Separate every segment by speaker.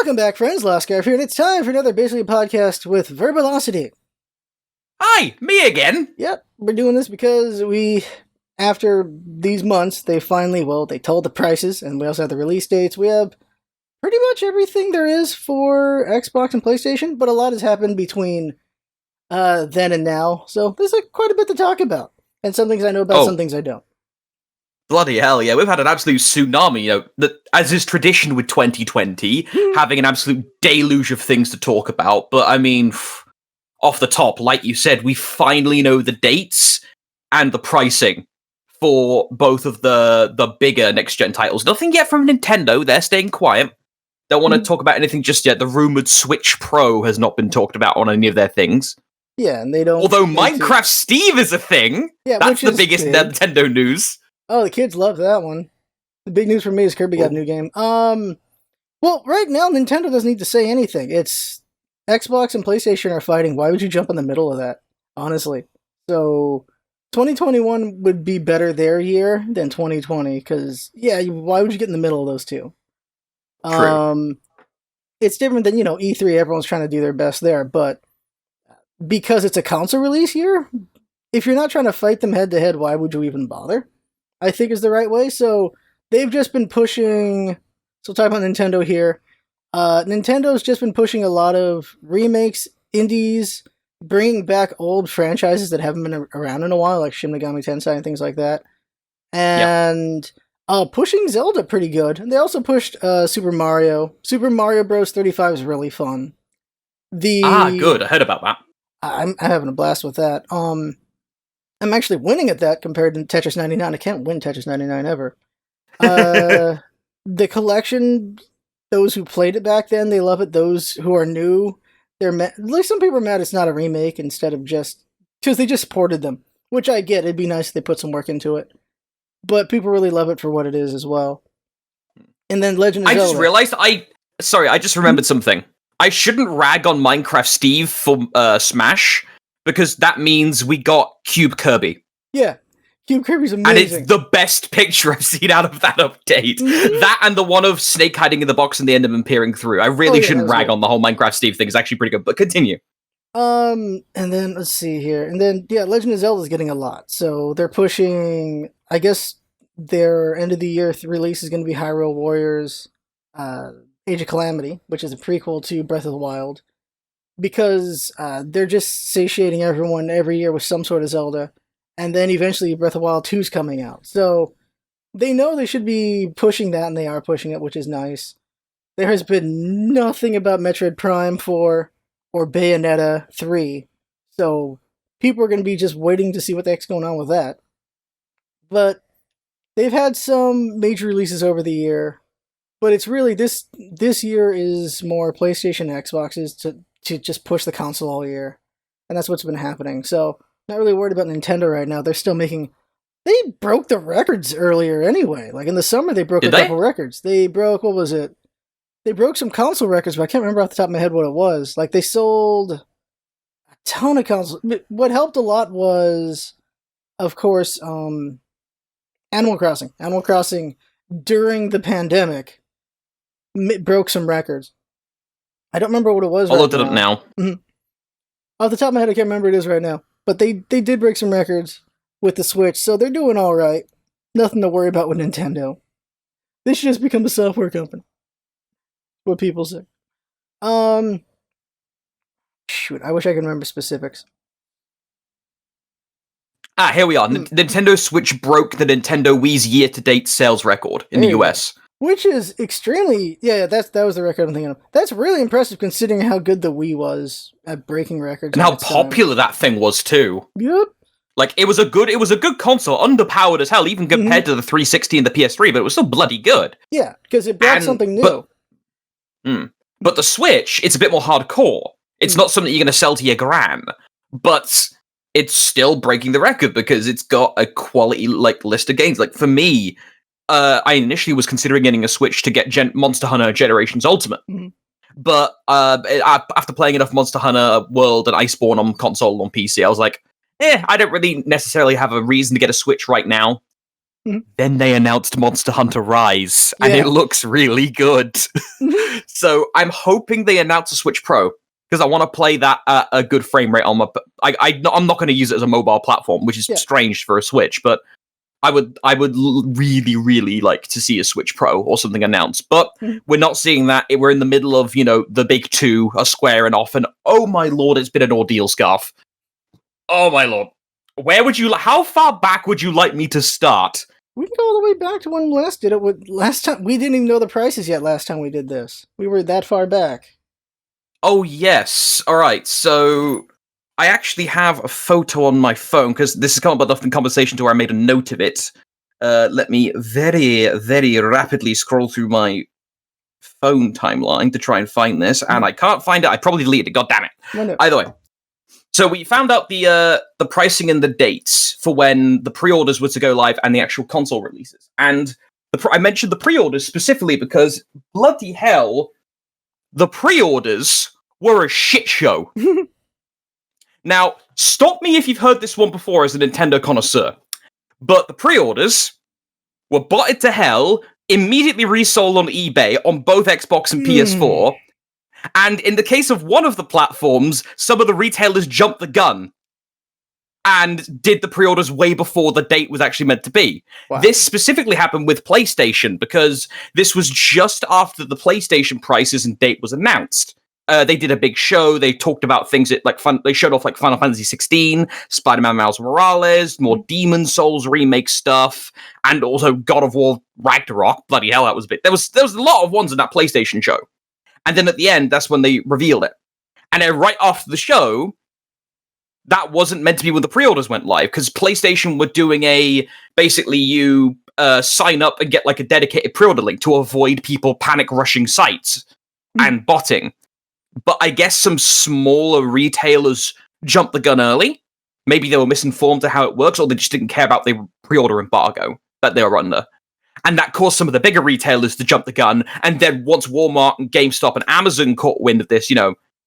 Speaker 1: Welcome back, friends. LostScarf here, and it's time for another basically podcast with Verbalosity.
Speaker 2: Hi, me again.
Speaker 1: Yep, we're doing this because after these months, they told the prices, and we also have the release dates. We have pretty much everything there is for Xbox and PlayStation, but a lot has happened between then and now, so there's quite a bit to talk about. And some things I know about, some things I don't.
Speaker 2: Bloody hell, yeah, we've had an absolute tsunami, as is tradition with 2020, having an absolute deluge of things to talk about, but I mean, off the top, like you said, we finally know the dates and the pricing for both of the bigger next-gen titles. Nothing yet from Nintendo, they're staying quiet. Don't want to talk about anything just yet. The rumored Switch Pro has not been talked about on any of their things.
Speaker 1: Yeah, and they don't...
Speaker 2: Although Minecraft Steve is a thing!
Speaker 1: Yeah,
Speaker 2: that's the biggest Nintendo news.
Speaker 1: Oh, the kids love that one. The big news for me is Kirby got a new game. Well, right now, Nintendo doesn't need to say anything. It's Xbox and PlayStation are fighting. Why would you jump in the middle of that? Honestly. So, 2021 would be better their year than 2020, because, yeah, why would you get in the middle of those two?
Speaker 2: True.
Speaker 1: It's different than, E3, everyone's trying to do their best there, but because it's a console release year, if you're not trying to fight them head-to-head, why would you even bother? I think is the right way. So they've just been pushing. So we'll talk about Nintendo here. Nintendo's just been pushing a lot of remakes, indies, bringing back old franchises that haven't been around in a while, like Shin Megami Tensei and things like that, and pushing Zelda pretty good. And they also pushed Super Mario. Super Mario Bros. 35 is really fun.
Speaker 2: Good. I heard about that.
Speaker 1: I'm having a blast with that. I'm actually winning at that compared to Tetris 99. I can't win Tetris 99 ever. The collection, those who played it back then, they love it. Those who are new, they're mad. At least some people are mad it's not a remake instead of just... Because they just ported them, which I get. It'd be nice if they put some work into it. But people really love it for what it is as well. And then Legend of Zelda.
Speaker 2: I just realized I just remembered something. I shouldn't rag on Minecraft Steve for Smash, because that means we got Cube Kirby.
Speaker 1: Yeah, Cube Kirby's amazing.
Speaker 2: And it's the best picture I've seen out of that update. That and the one of Snake hiding in the box and the end of him peering through. I really shouldn't rag on the whole Minecraft Steve thing. It's actually pretty good, but continue.
Speaker 1: And then, let's see here. And then, Legend of Zelda is getting a lot. So they're pushing, I guess, their end of the year release is going to be Hyrule Warriors Age of Calamity, which is a prequel to Breath of the Wild. Because they're just satiating everyone every year with some sort of Zelda, and then eventually Breath of the Wild 2's coming out. So they know they should be pushing that, and they are pushing it, which is nice. There has been nothing about Metroid Prime 4 or Bayonetta 3, so people are going to be just waiting to see what the heck's going on with that. But they've had some major releases over the year, but it's really, this year is more PlayStation and Xboxes to just push the console all year. And that's what's been happening. So, not really worried about Nintendo right now. They're still making... They broke the records earlier anyway. Like, in the summer, they broke couple records. They broke... What was it? They broke some console records, but I can't remember off the top of my head what it was. Like, they sold a ton of consoles. What helped a lot was, of course, Animal Crossing. Animal Crossing, during the pandemic, broke some records. I don't remember what it was.
Speaker 2: I'll look it up now.
Speaker 1: Mm-hmm. Off the top of my head, I can't remember what it is right now. But they did break some records with the Switch, so they're doing all right. Nothing to worry about with Nintendo. They should just become a software company. What people say. Shoot, I wish I could remember specifics.
Speaker 2: Here we are. Nintendo Switch broke the Nintendo Wii's year-to-date sales record in the US.
Speaker 1: Which is extremely... Yeah, that was the record I'm thinking of. That's really impressive considering how good the Wii was at breaking records.
Speaker 2: And how popular that thing was, too.
Speaker 1: Yep.
Speaker 2: Like, it was a good console, underpowered as hell, even compared to the 360 and the PS3, but it was still bloody good.
Speaker 1: Yeah, because it brought something new.
Speaker 2: But the Switch, it's a bit more hardcore. It's not something you're going to sell to your gran, but it's still breaking the record because it's got a quality, list of games. Like, for me... I initially was considering getting a Switch to get Monster Hunter Generations Ultimate. But after playing enough Monster Hunter World and Iceborne on console on PC, I was like, I don't really necessarily have a reason to get a Switch right now. Then they announced Monster Hunter Rise, and
Speaker 1: Yeah.
Speaker 2: it looks really good.
Speaker 1: Mhm.
Speaker 2: So I'm hoping they announce a Switch Pro, because I want to play that at a good frame rate on my... I'm not going to use it as a mobile platform, which is strange for a Switch, but I would really, really like to see a Switch Pro or something announced. But we're not seeing that. We're in the middle of, the big two are squaring off, and oh my lord, it's been an ordeal, Scarf. Oh my lord. How far back would you like me to start?
Speaker 1: We can go all the way back to when we last did it. Last time, we didn't even know the prices yet last time we did this. We were that far back.
Speaker 2: Oh, yes. All right, so I actually have a photo on my phone, because this has come up enough in conversation to where I made a note of it. Let me very, very rapidly scroll through my phone timeline to try and find this, and I can't find it. I probably deleted it. God damn it.
Speaker 1: No.
Speaker 2: Either way. So we found out the pricing and the dates for when the pre-orders were to go live and the actual console releases. And I mentioned the pre-orders specifically because, bloody hell, the pre-orders were a shit show. Now, stop me if you've heard this one before as a Nintendo connoisseur, but the pre-orders were botted to hell, immediately resold on eBay on both Xbox and PS4, and in the case of one of the platforms, some of the retailers jumped the gun and did the pre-orders way before the date was actually meant to be. Wow. This specifically happened with PlayStation, because this was just after the PlayStation prices and date was announced. They did a big show. They talked about things that, they showed off Final Fantasy 16, Spider-Man Miles Morales, more Demon Souls remake stuff, and also God of War Ragnarok. Bloody hell, that was a bit. There was a lot of ones in that PlayStation show. And then at the end, that's when they revealed it. And then right after the show, that wasn't meant to be when the pre-orders went live, because PlayStation were doing basically you sign up and get a dedicated pre-order link to avoid people panic rushing sites and botting. But I guess some smaller retailers jumped the gun early. Maybe they were misinformed to how it works, or they just didn't care about the pre-order embargo that they were under. And that caused some of the bigger retailers to jump the gun. And then once Walmart and GameStop and Amazon caught wind of this,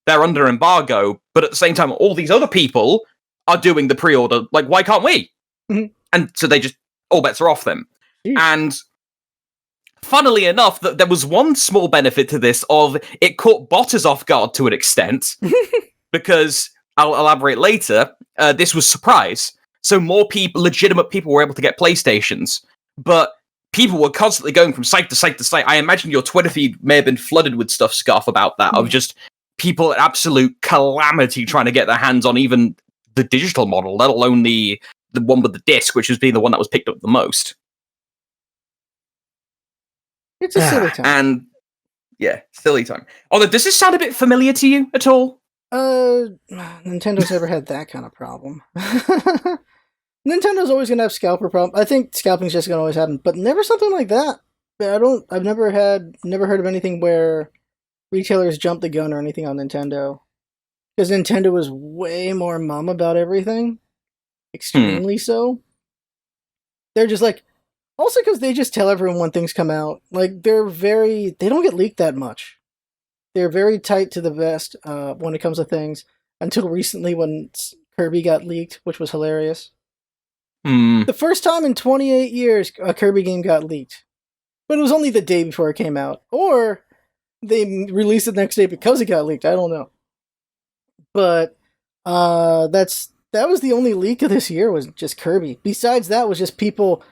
Speaker 2: they're under embargo. But at the same time, all these other people are doing the pre-order. Why can't we? And so they just, all bets are off them. And funnily enough, there was one small benefit to this of it caught botters off guard to an extent. Because, I'll elaborate later, this was surprise. So more legitimate people were able to get PlayStations. But people were constantly going from site to site to site. I imagine your Twitter feed may have been flooded with stuff, Scarf, about that, of just people at absolute calamity trying to get their hands on even the digital model, let alone the one with the disc, which has been the one that was picked up the most.
Speaker 1: It's a silly time.
Speaker 2: And, yeah, silly time. Although, does this sound a bit familiar to you at all?
Speaker 1: Nintendo's never had that kind of problem. Nintendo's always gonna have scalper problem. I think scalping's just gonna always happen, but never something like that. I've never heard of anything where retailers jumped the gun or anything on Nintendo. Because Nintendo was way more mum about everything. Extremely so. They're just also because they just tell everyone when things come out. They don't get leaked that much. They're very tight to the vest when it comes to things. Until recently when Kirby got leaked, which was hilarious. The first time in 28 years a Kirby game got leaked. But it was only the day before it came out. Or they released it the next day because it got leaked. I don't know. But that was the only leak of this year, was just Kirby. Besides that was just people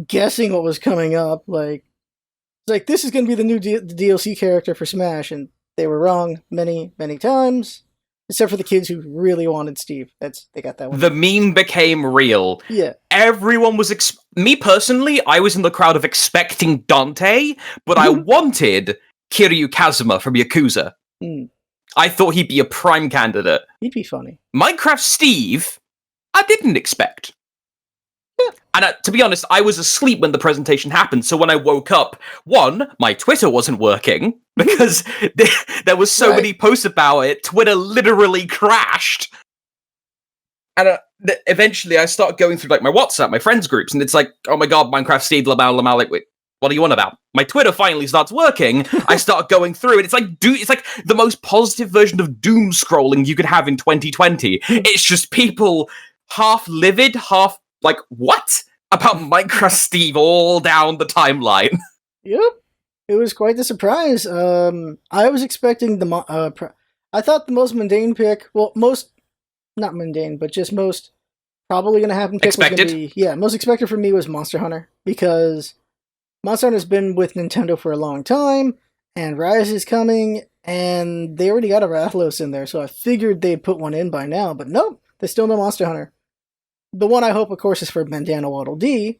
Speaker 1: guessing what was coming up. It's this is going to be the new DLC character for Smash, and they were wrong many, many times. Except for the kids who really wanted Steve. They got that one.
Speaker 2: The meme became real.
Speaker 1: Yeah.
Speaker 2: Everyone was... Me personally, I was in the crowd of expecting Dante, but I wanted Kiryu Kazuma from Yakuza. I thought he'd be a prime candidate.
Speaker 1: He'd be funny.
Speaker 2: Minecraft Steve, I didn't expect. Yeah. And to be honest, I was asleep when the presentation happened, so when I woke up, my Twitter wasn't working, because there was so many posts about it, Twitter literally crashed. And eventually I started going through my WhatsApp, my friends groups, and it's oh my god, Minecraft Steve, Lamau, wait, what are you on about? My Twitter finally starts working. I start going through it. It's it's the most positive version of doom scrolling you could have in 2020. It's just people half livid, half what? about Minecraft Steve all down the timeline.
Speaker 1: Yep. It was quite the surprise. I was expecting I thought the most mundane pick, well, not mundane, but just most probably going to happen pick
Speaker 2: Expected?
Speaker 1: was going to be, most expected for me was Monster Hunter, because Monster Hunter's been with Nintendo for a long time, and Rise is coming, and they already got a Rathalos in there, so I figured they'd put one in by now, but nope, there's still no Monster Hunter. The one I hope, of course, is for Bandana Waddle Dee,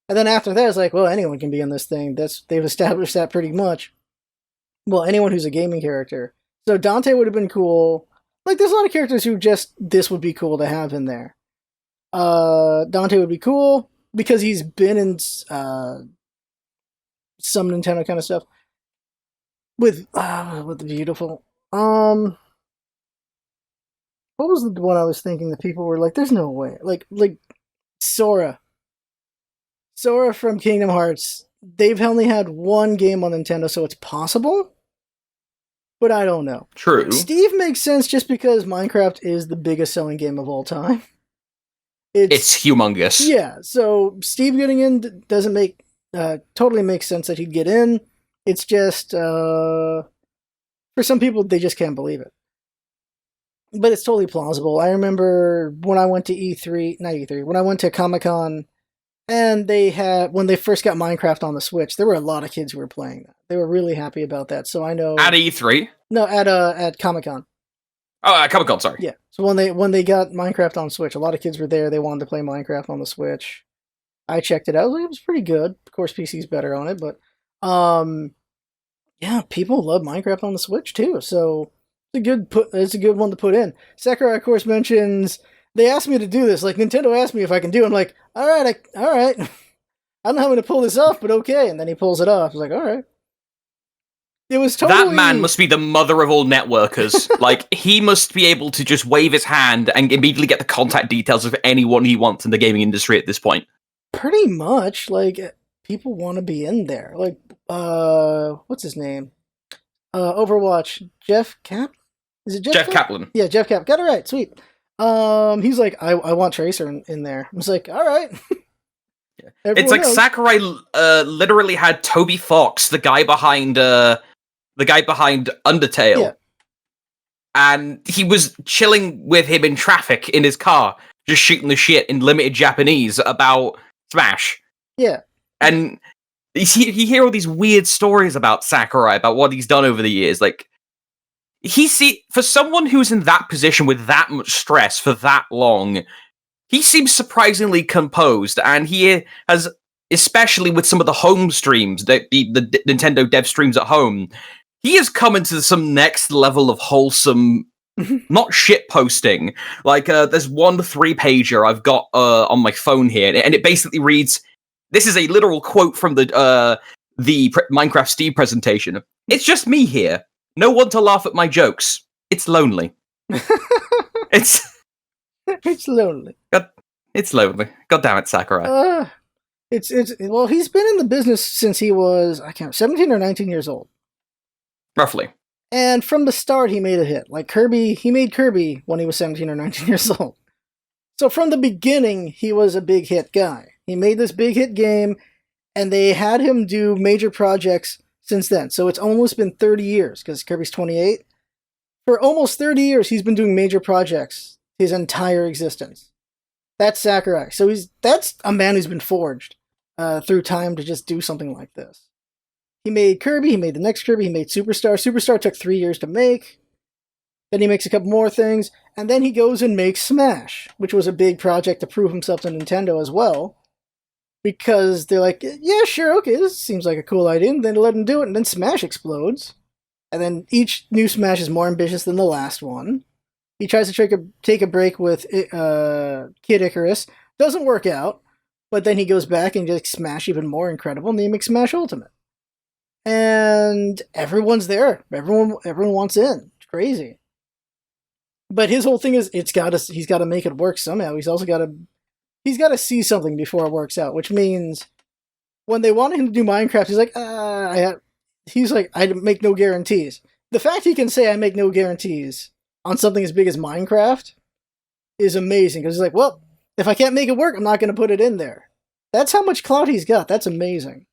Speaker 1: and then after that, it's like, well, anyone can be in this thing. They've established that pretty much. Well, anyone who's a gaming character. So Dante would have been cool. Like, there's a lot of characters who just, this would be cool to have in there. Dante would be cool, because he's been in some Nintendo kind of stuff. With the beautiful. What was the one I was thinking that people were like, there's no way. Like Sora. Sora from Kingdom Hearts. They've only had one game on Nintendo, so it's possible. But I don't know.
Speaker 2: True.
Speaker 1: Steve makes sense just because Minecraft is the biggest selling game of all time.
Speaker 2: It's humongous.
Speaker 1: Yeah, so Steve getting in doesn't make totally makes sense that he'd get in. It's just for some people they just can't believe it. But it's totally plausible. I remember when I went to when I went to Comic-Con, and when they first got Minecraft on the Switch, there were a lot of kids who were playing that. They were really happy about that. So I know
Speaker 2: At E3?
Speaker 1: No, at Comic-Con.
Speaker 2: Oh, at Comic-Con, sorry.
Speaker 1: Yeah. So when they got Minecraft on Switch, a lot of kids were there. They wanted to play Minecraft on the Switch. I checked it out. It was pretty good. Of course, PC's better on it, but yeah, people love Minecraft on the Switch too. So it's a good one to put in. Sakurai, of course, mentions they asked me to do this. Like, Nintendo asked me if I can do it. I'm like, all right. I don't know how I'm going to pull this off, but okay. And then he pulls it off. I was like, all right. It was totally...
Speaker 2: That man must be the mother of all networkers. Like, he must be able to just wave his hand and immediately get the contact details of anyone he wants in the gaming industry at this point.
Speaker 1: Pretty much. Like, people want to be in there. Like, what's his name? Overwatch. Jeff Kaplan? Is it
Speaker 2: Jeff Kaplan?
Speaker 1: Yeah, Jeff Kaplan. Got it right. Sweet. He's like, I want Tracer in there. I was like, all right.
Speaker 2: It's like knows. Sakurai literally had Toby Fox, the guy behind Undertale,
Speaker 1: yeah.
Speaker 2: And he was chilling with him in traffic in his car, just shooting the shit in limited Japanese about Smash.
Speaker 1: Yeah,
Speaker 2: and you hear all these weird stories about Sakurai, about what he's done over the years. Like, for someone who's in that position with that much stress for that long, he seems surprisingly composed, and he has, especially with some of the home streams, the Nintendo dev streams at home, he has come into some next level of wholesome, not shit posting. Like, there's one 3-pager I've got on my phone here, and it basically reads, this is a literal quote from the Minecraft Steve presentation. It's just me here. No one to laugh at my jokes. It's lonely. It's
Speaker 1: lonely.
Speaker 2: It's lonely. God damn it, Sakurai.
Speaker 1: Well, he's been in the business since he was 17 or 19 years old.
Speaker 2: Roughly.
Speaker 1: And from the start, he made a hit. Like Kirby, he made Kirby when he was 17 or 19 years old. So from the beginning, he was a big hit guy. He made this big hit game, and they had him do major projects since then. So it's almost been 30 years, because Kirby's 28. For almost 30 years, he's been doing major projects his entire existence. That's Sakurai. So that's a man who's been forged through time to just do something like this. He made Kirby, he made the next Kirby, he made Superstar. Superstar took 3 years to make. Then he makes a couple more things, and then he goes and makes Smash, which was a big project to prove himself to Nintendo as well. Because they're like, yeah, sure, okay, this seems like a cool idea, and then they let him do it, and then Smash explodes. And then each new Smash is more ambitious than the last one. He tries to take a break with Kid Icarus. Doesn't work out, but then he goes back and makes Smash even more incredible, and he makes Smash Ultimate. And everyone's there. Everyone wants in. It's crazy. But his whole thing is he's got to make it work somehow. He's also got to see something before it works out, which means when they wanted him to do Minecraft, he's like, I make no guarantees. The fact he can say I make no guarantees on something as big as Minecraft is amazing, because he's like, well, if I can't make it work, I'm not going to put it in there. That's how much clout he's got. That's amazing.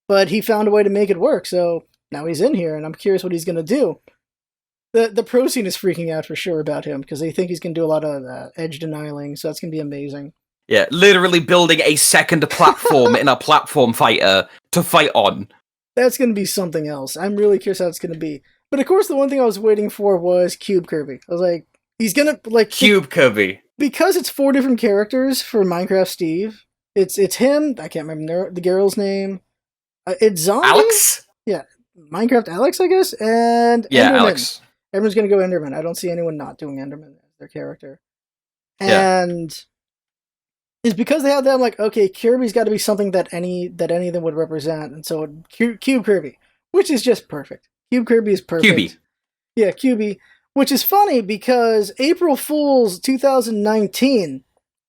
Speaker 1: But he found a way to make it work, so now he's in here, and I'm curious what he's going to do. The pro scene is freaking out for sure about him, because they think he's going to do a lot of edge denying, so that's going to be amazing.
Speaker 2: Yeah, literally building a second platform in a platform fighter to fight on.
Speaker 1: That's going to be something else. I'm really curious how it's going to be. But of course, the one thing I was waiting for was Cube Kirby. I was like, he's going to, like...
Speaker 2: Cube Kirby.
Speaker 1: Because it's 4 different characters for Minecraft Steve. It's him, I can't remember the girl's name. It's Zombie?
Speaker 2: Alex?
Speaker 1: Yeah, Minecraft Alex, I guess? And
Speaker 2: yeah,
Speaker 1: Enderman.
Speaker 2: Alex.
Speaker 1: Everyone's going to go Enderman. I don't see anyone not doing Enderman as their character.
Speaker 2: Yeah.
Speaker 1: And... is because they have that, I'm like, okay, Kirby's got to be something that any of them would represent, and so Cube Kirby, which is just perfect. Cube Kirby is perfect.
Speaker 2: Kubey.
Speaker 1: Yeah, Kubey, which is funny because April Fool's 2019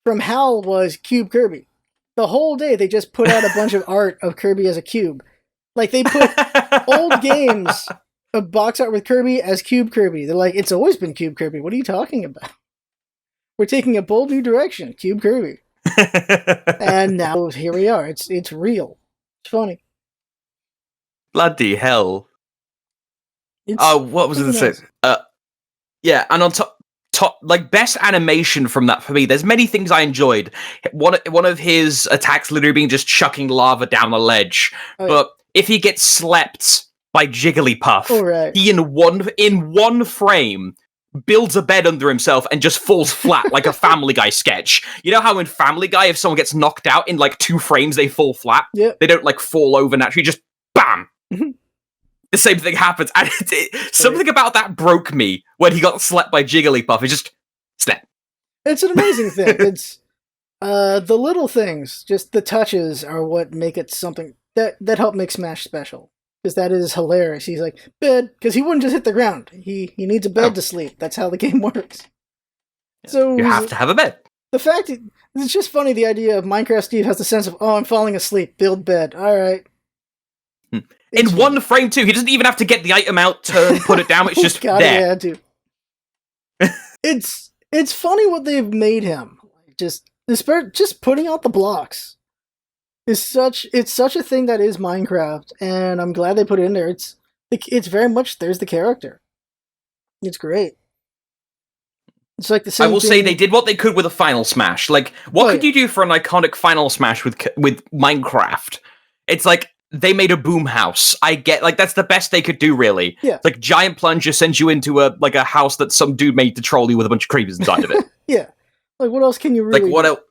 Speaker 1: from HAL was Cube Kirby. The whole day they just put out a bunch of art of Kirby as a cube. Like they put old games of box art with Kirby as Cube Kirby. They're like, it's always been Cube Kirby. What are you talking about? We're taking a bold new direction, Cube Kirby. And now here we are. It's real. It's funny.
Speaker 2: Bloody hell. What was it to say? Yeah, and on top, like best animation from that for me. There's many things I enjoyed. One of his attacks literally being just chucking lava down a ledge.
Speaker 1: Oh,
Speaker 2: but if he gets slept by Jigglypuff,
Speaker 1: right.
Speaker 2: he in one frame builds a bed under himself and just falls flat like a Family Guy sketch. You know how in Family Guy, if someone gets knocked out in like 2 frames, they fall flat?
Speaker 1: Yep.
Speaker 2: They don't like fall over naturally, just BAM! The same thing happens. And something about that broke me when he got slept by Jigglypuff. It just slept.
Speaker 1: It's an amazing thing. It's the little things, just the touches are what make it something that help make Smash special. Because that is hilarious. He's like, bed, because he wouldn't just hit the ground. He needs a bed to sleep. That's how the game works. So
Speaker 2: you have to have a bed.
Speaker 1: The fact it's just funny, the idea of Minecraft Steve has the sense of, oh, I'm falling asleep, build bed. All right.
Speaker 2: In one frame too. He doesn't even have to get the item out, turn, put it down. It's just
Speaker 1: God,
Speaker 2: there.
Speaker 1: He had to. It's funny what they've made him. Just putting out the blocks. It's such a thing that is Minecraft, and I'm glad they put it in there. It's very much there's the character. It's great. It's like the same.
Speaker 2: I will say they did what they could with a Final Smash. Like, what could you do for an iconic Final Smash with Minecraft? It's like they made a boom house. I get like that's the best they could do, really.
Speaker 1: Yeah.
Speaker 2: Like giant plunger sends you into a house that some dude made to troll you with a bunch of creepers inside of it.
Speaker 1: Yeah. Like what else can you really?
Speaker 2: Like what else?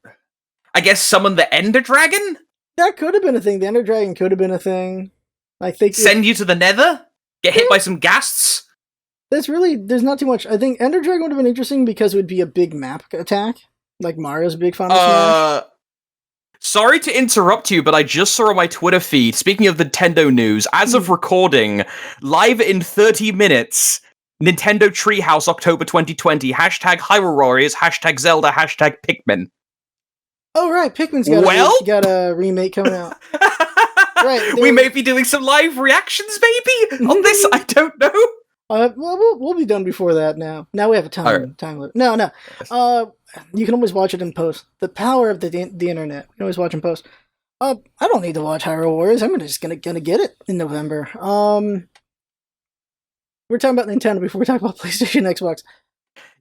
Speaker 2: I guess summon the Ender Dragon.
Speaker 1: That could have been a thing. The Ender Dragon could have been a thing. Like they
Speaker 2: send you to the Nether, get hit by some ghasts.
Speaker 1: There's not too much. I think Ender Dragon would have been interesting because it would be a big map attack, like Mario's big Final Smash.
Speaker 2: Sorry to interrupt you, but I just saw on my Twitter feed, speaking of Nintendo news, as of recording, live in 30 minutes, Nintendo Treehouse October 2020, hashtag Hyrule Warriors, hashtag Zelda, hashtag Pikmin.
Speaker 1: Oh, right, Pikmin's got a remake coming out. Right,
Speaker 2: we may be doing some live reactions, maybe, on this, I don't know.
Speaker 1: Well, we'll be done before that now. Now we have a time limit. No. You can always watch it in post. The power of the internet. You can always watch in post. I don't need to watch Hyrule Warriors. I'm just gonna get it in November. We're talking about Nintendo before we talk about PlayStation, Xbox.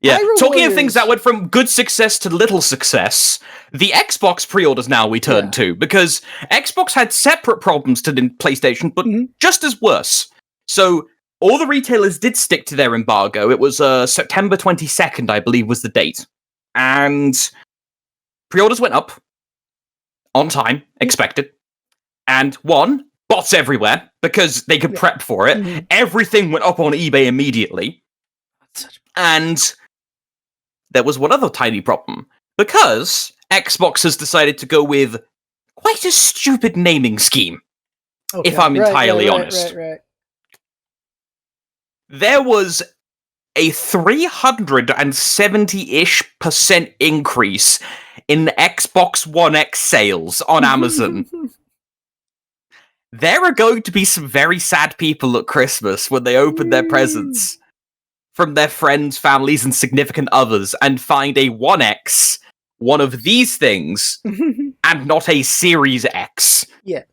Speaker 2: Yeah,
Speaker 1: Hyrule
Speaker 2: talking
Speaker 1: Warriors.
Speaker 2: of things that went from good success to little success, the Xbox pre-orders now we turn to, because Xbox had separate problems to the PlayStation, but just as worse. So all the retailers did stick to their embargo. It was September 22nd, I believe, was the date. And pre-orders went up on time, expected. And bots everywhere, because they could prep for it. Everything went up on eBay immediately. And there was one other tiny problem. Because Xbox has decided to go with quite a stupid naming scheme, if I'm entirely honest.
Speaker 1: Right.
Speaker 2: There was a 370-ish% increase in Xbox One X sales on Amazon. There are going to be some very sad people at Christmas when they open their presents from their friends, families, and significant others and find a 1X, one of these things, and and not a Series X.
Speaker 1: Yes.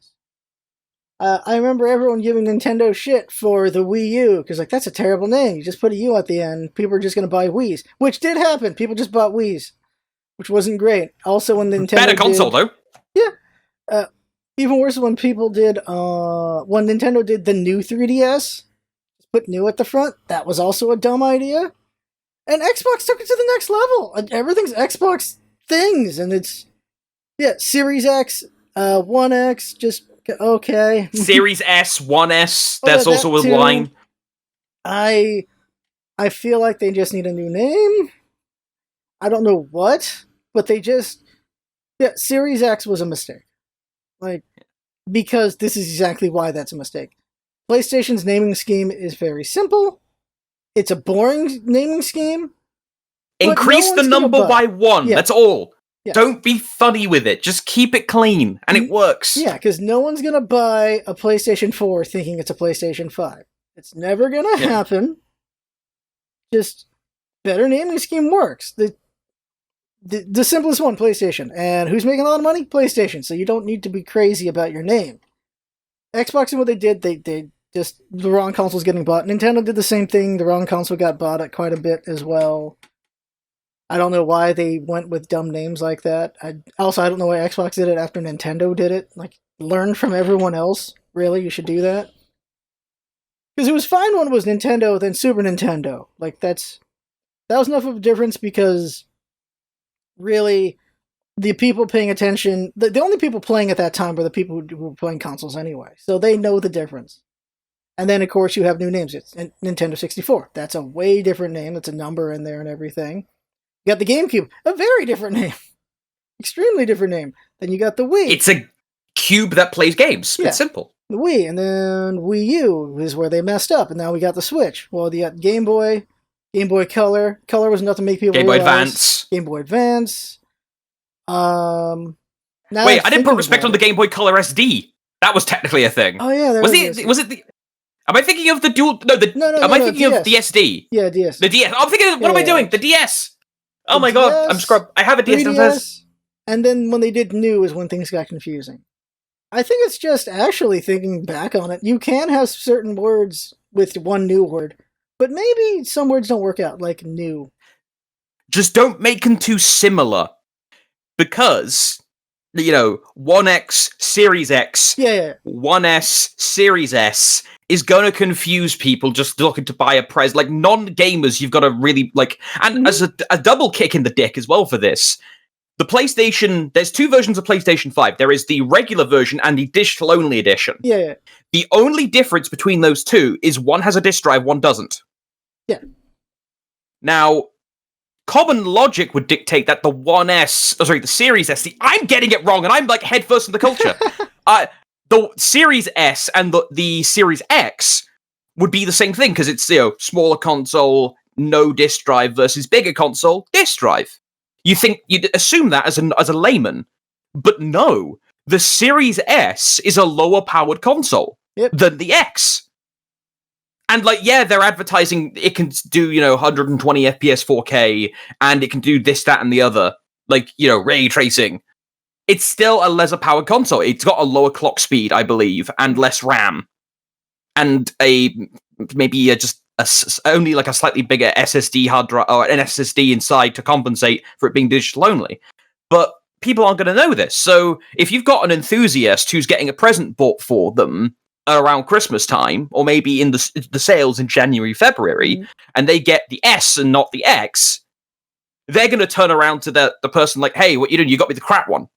Speaker 1: I remember everyone giving Nintendo shit for the Wii U, because that's a terrible name. You just put a U at the end. People are just going to buy Wiis, which did happen. People just bought Wiis, which wasn't great. Also, when Nintendo
Speaker 2: Better console, though.
Speaker 1: Yeah. Even worse when people did, when Nintendo did the new 3DS, put new at the front, that was also a dumb idea. And Xbox took it to the next level. Everything's Xbox things, and it's, Series X, One X, just... okay.
Speaker 2: Series S, 1S, that's also a line.
Speaker 1: I feel like they just need a new name. I don't know what, but they just... Series X was a mistake. Because this is exactly why that's a mistake. PlayStation's naming scheme is very simple. It's a boring naming scheme.
Speaker 2: Increase the number by 1, that's all.
Speaker 1: Yeah.
Speaker 2: Don't be funny with it. Just keep it clean, and it works.
Speaker 1: Yeah, because no one's going to buy a PlayStation 4 thinking it's a PlayStation 5. It's never going to happen. Just better naming scheme works. The simplest one, PlayStation. And who's making a lot of money? PlayStation. So you don't need to be crazy about your name. Xbox and what they did, they just, the wrong console's getting bought. Nintendo did the same thing. The wrong console got bought at quite a bit as well. I don't know why they went with dumb names like that. I don't know why Xbox did it after Nintendo did it. Learn from everyone else. Really, you should do that. Because it was fine when it was Nintendo, then Super Nintendo. That was enough of a difference because, really, the people paying attention... The only people playing at that time were the people who were playing consoles anyway. So they know the difference. And then, of course, you have new names. It's Nintendo 64. That's a way different name. That's a number in there and everything. You got the GameCube, a very different name. Extremely different name. Then you got the Wii.
Speaker 2: It's a cube that plays games.
Speaker 1: Yeah.
Speaker 2: It's simple.
Speaker 1: The Wii, and then Wii U is where they messed up, and now we got the Switch. Well, you got Game Boy Color. Color was enough to make people
Speaker 2: Game Boy
Speaker 1: realize.
Speaker 2: Advance.
Speaker 1: Game Boy Advance. Now
Speaker 2: Wait, I didn't put respect on the Game Boy Color SD. That was technically a thing.
Speaker 1: Oh yeah,
Speaker 2: was it the... Am I thinking of the dual... Am I thinking of the SD?
Speaker 1: Yeah, DS.
Speaker 2: The DS. I'm thinking... What am I doing? The DS. Oh my god, I'm scrubbed. I have a DS downstairs.
Speaker 1: And then when they did new is when things got confusing. I think it's just actually thinking back on it. You can have certain words with one new word, but maybe some words don't work out, like new.
Speaker 2: Just don't make them too similar. Because, 1X, Series X, 1S, Series S is gonna confuse people just looking to buy a prize. Non-gamers, you've got to really, and as a double kick in the dick as well for this, the PlayStation, there's 2 versions of PlayStation 5. There is the regular version and the digital-only edition.
Speaker 1: Yeah.
Speaker 2: The only difference between those two is one has a disc drive, one doesn't.
Speaker 1: Yeah.
Speaker 2: Now, common logic would dictate that the Series S, I'm getting it wrong, and I'm head first in the culture. The Series S and the Series X would be the same thing, because it's, smaller console, no disc drive versus bigger console, disc drive. You'd assume that as a layman, but no. The Series S is a lower powered console than the X. And they're advertising it can do, 120 FPS 4K, and it can do this, that, and the other. Ray tracing. It's still a lesser powered console. It's got a lower clock speed, I believe, and less RAM. And only a slightly bigger SSD hard drive, or an SSD inside to compensate for it being digital only. But people aren't going to know this. So if you've got an enthusiast who's getting a present bought for them around Christmas time, or maybe in the sales in January, February, and they get the S and not the X, they're going to turn around to the person hey, what you doing? You got me the crap one.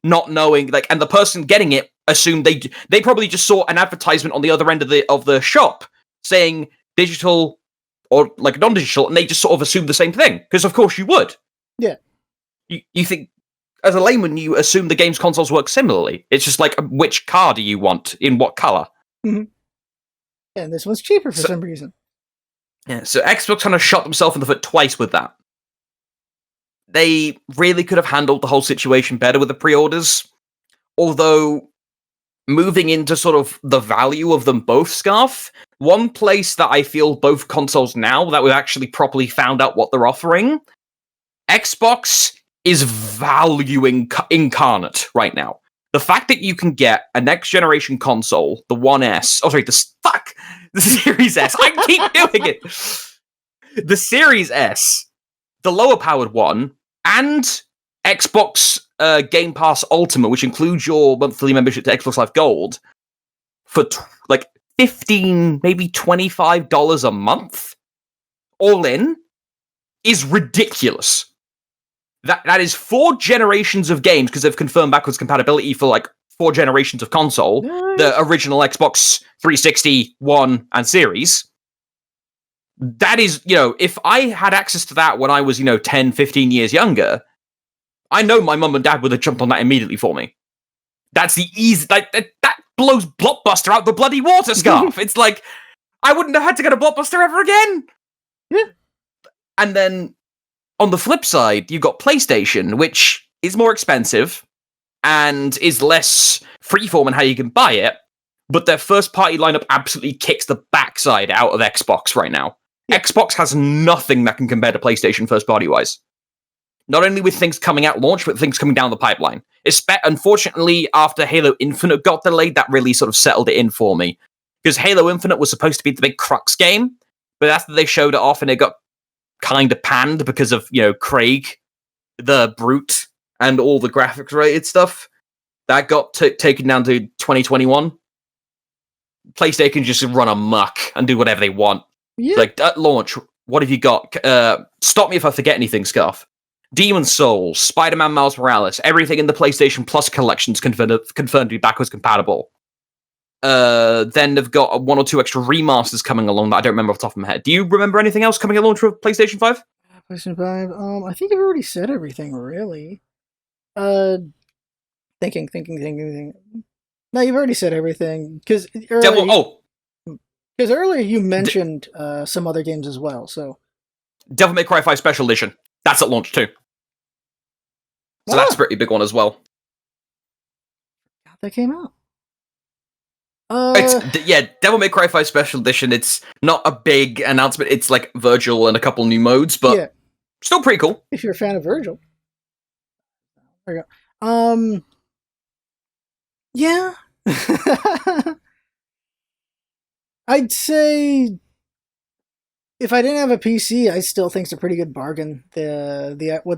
Speaker 2: Not knowing, and the person getting it assumed they probably just saw an advertisement on the other end of the shop saying digital or non-digital, and they just sort of assumed the same thing, because of course you would.
Speaker 1: Yeah.
Speaker 2: You think, as a layman, you assume the game's consoles work similarly. It's just which car do you want in what color?
Speaker 1: Mm-hmm. Yeah, and this one's cheaper for some reason.
Speaker 2: Yeah, so Xbox kind of shot themselves in the foot twice with that. They really could have handled the whole situation better with the pre-orders, although moving into sort of the value of them both, Scarf, one place that I feel both consoles now that we've actually properly found out what they're offering, Xbox is value incarnate right now. The fact that you can get a next generation console, the One S, the Series S. I keep doing it. The Series S, the lower powered one, and Xbox Game Pass Ultimate, which includes your monthly membership to Xbox Live Gold, for like $15, maybe $25 a month, all in, is ridiculous. That is 4 generations of games, because they've confirmed backwards compatibility for like 4 generations of console. Nice. The original Xbox 360, One, and Series. That is, if I had access to that when I was, 10, 15 years younger, I know my mum and dad would have jumped on that immediately for me. That's the easy... that blows Blockbuster out the bloody water, Scarf. It's like, I wouldn't have had to go to Blockbuster ever again.
Speaker 1: Yeah.
Speaker 2: And then, on the flip side, you've got PlayStation, which is more expensive and is less freeform in how you can buy it, but their first-party lineup absolutely kicks the backside out of Xbox right now. Yeah. Xbox has nothing that can compare to PlayStation first-party-wise. Not only with things coming out launch, but things coming down the pipeline. Unfortunately, after Halo Infinite got delayed, that really sort of settled it in for me. Because Halo Infinite was supposed to be the big crux game, but after they showed it off and it got kind of panned because of, Craig, the Brute, and all the graphics-related stuff, that got taken down to 2021. PlayStation can just run amok and do whatever they want. Yeah. Like, at launch, what have you got? Stop me if I forget anything, Scarf. Demon's Souls, Spider-Man Miles Morales, everything in the PlayStation Plus collection's confirmed to be backwards compatible. Then they've got 1 or 2 extra remasters coming along that I don't remember off the top of my head. Do you remember anything else coming at launch for PlayStation 5?
Speaker 1: PlayStation 5, I think I've already said everything, really. Thinking. No, you've already said everything, because earlier you mentioned some other games as well, so...
Speaker 2: Devil May Cry 5 Special Edition. That's at launch too. So that's a pretty big one as well.
Speaker 1: That came out.
Speaker 2: Devil May Cry 5 Special Edition, it's not a big announcement. It's like Virgil and a couple new modes, but still pretty cool.
Speaker 1: If you're a fan of Virgil. There you go. Yeah. I'd say if I didn't have a PC, I still think it's a pretty good bargain. What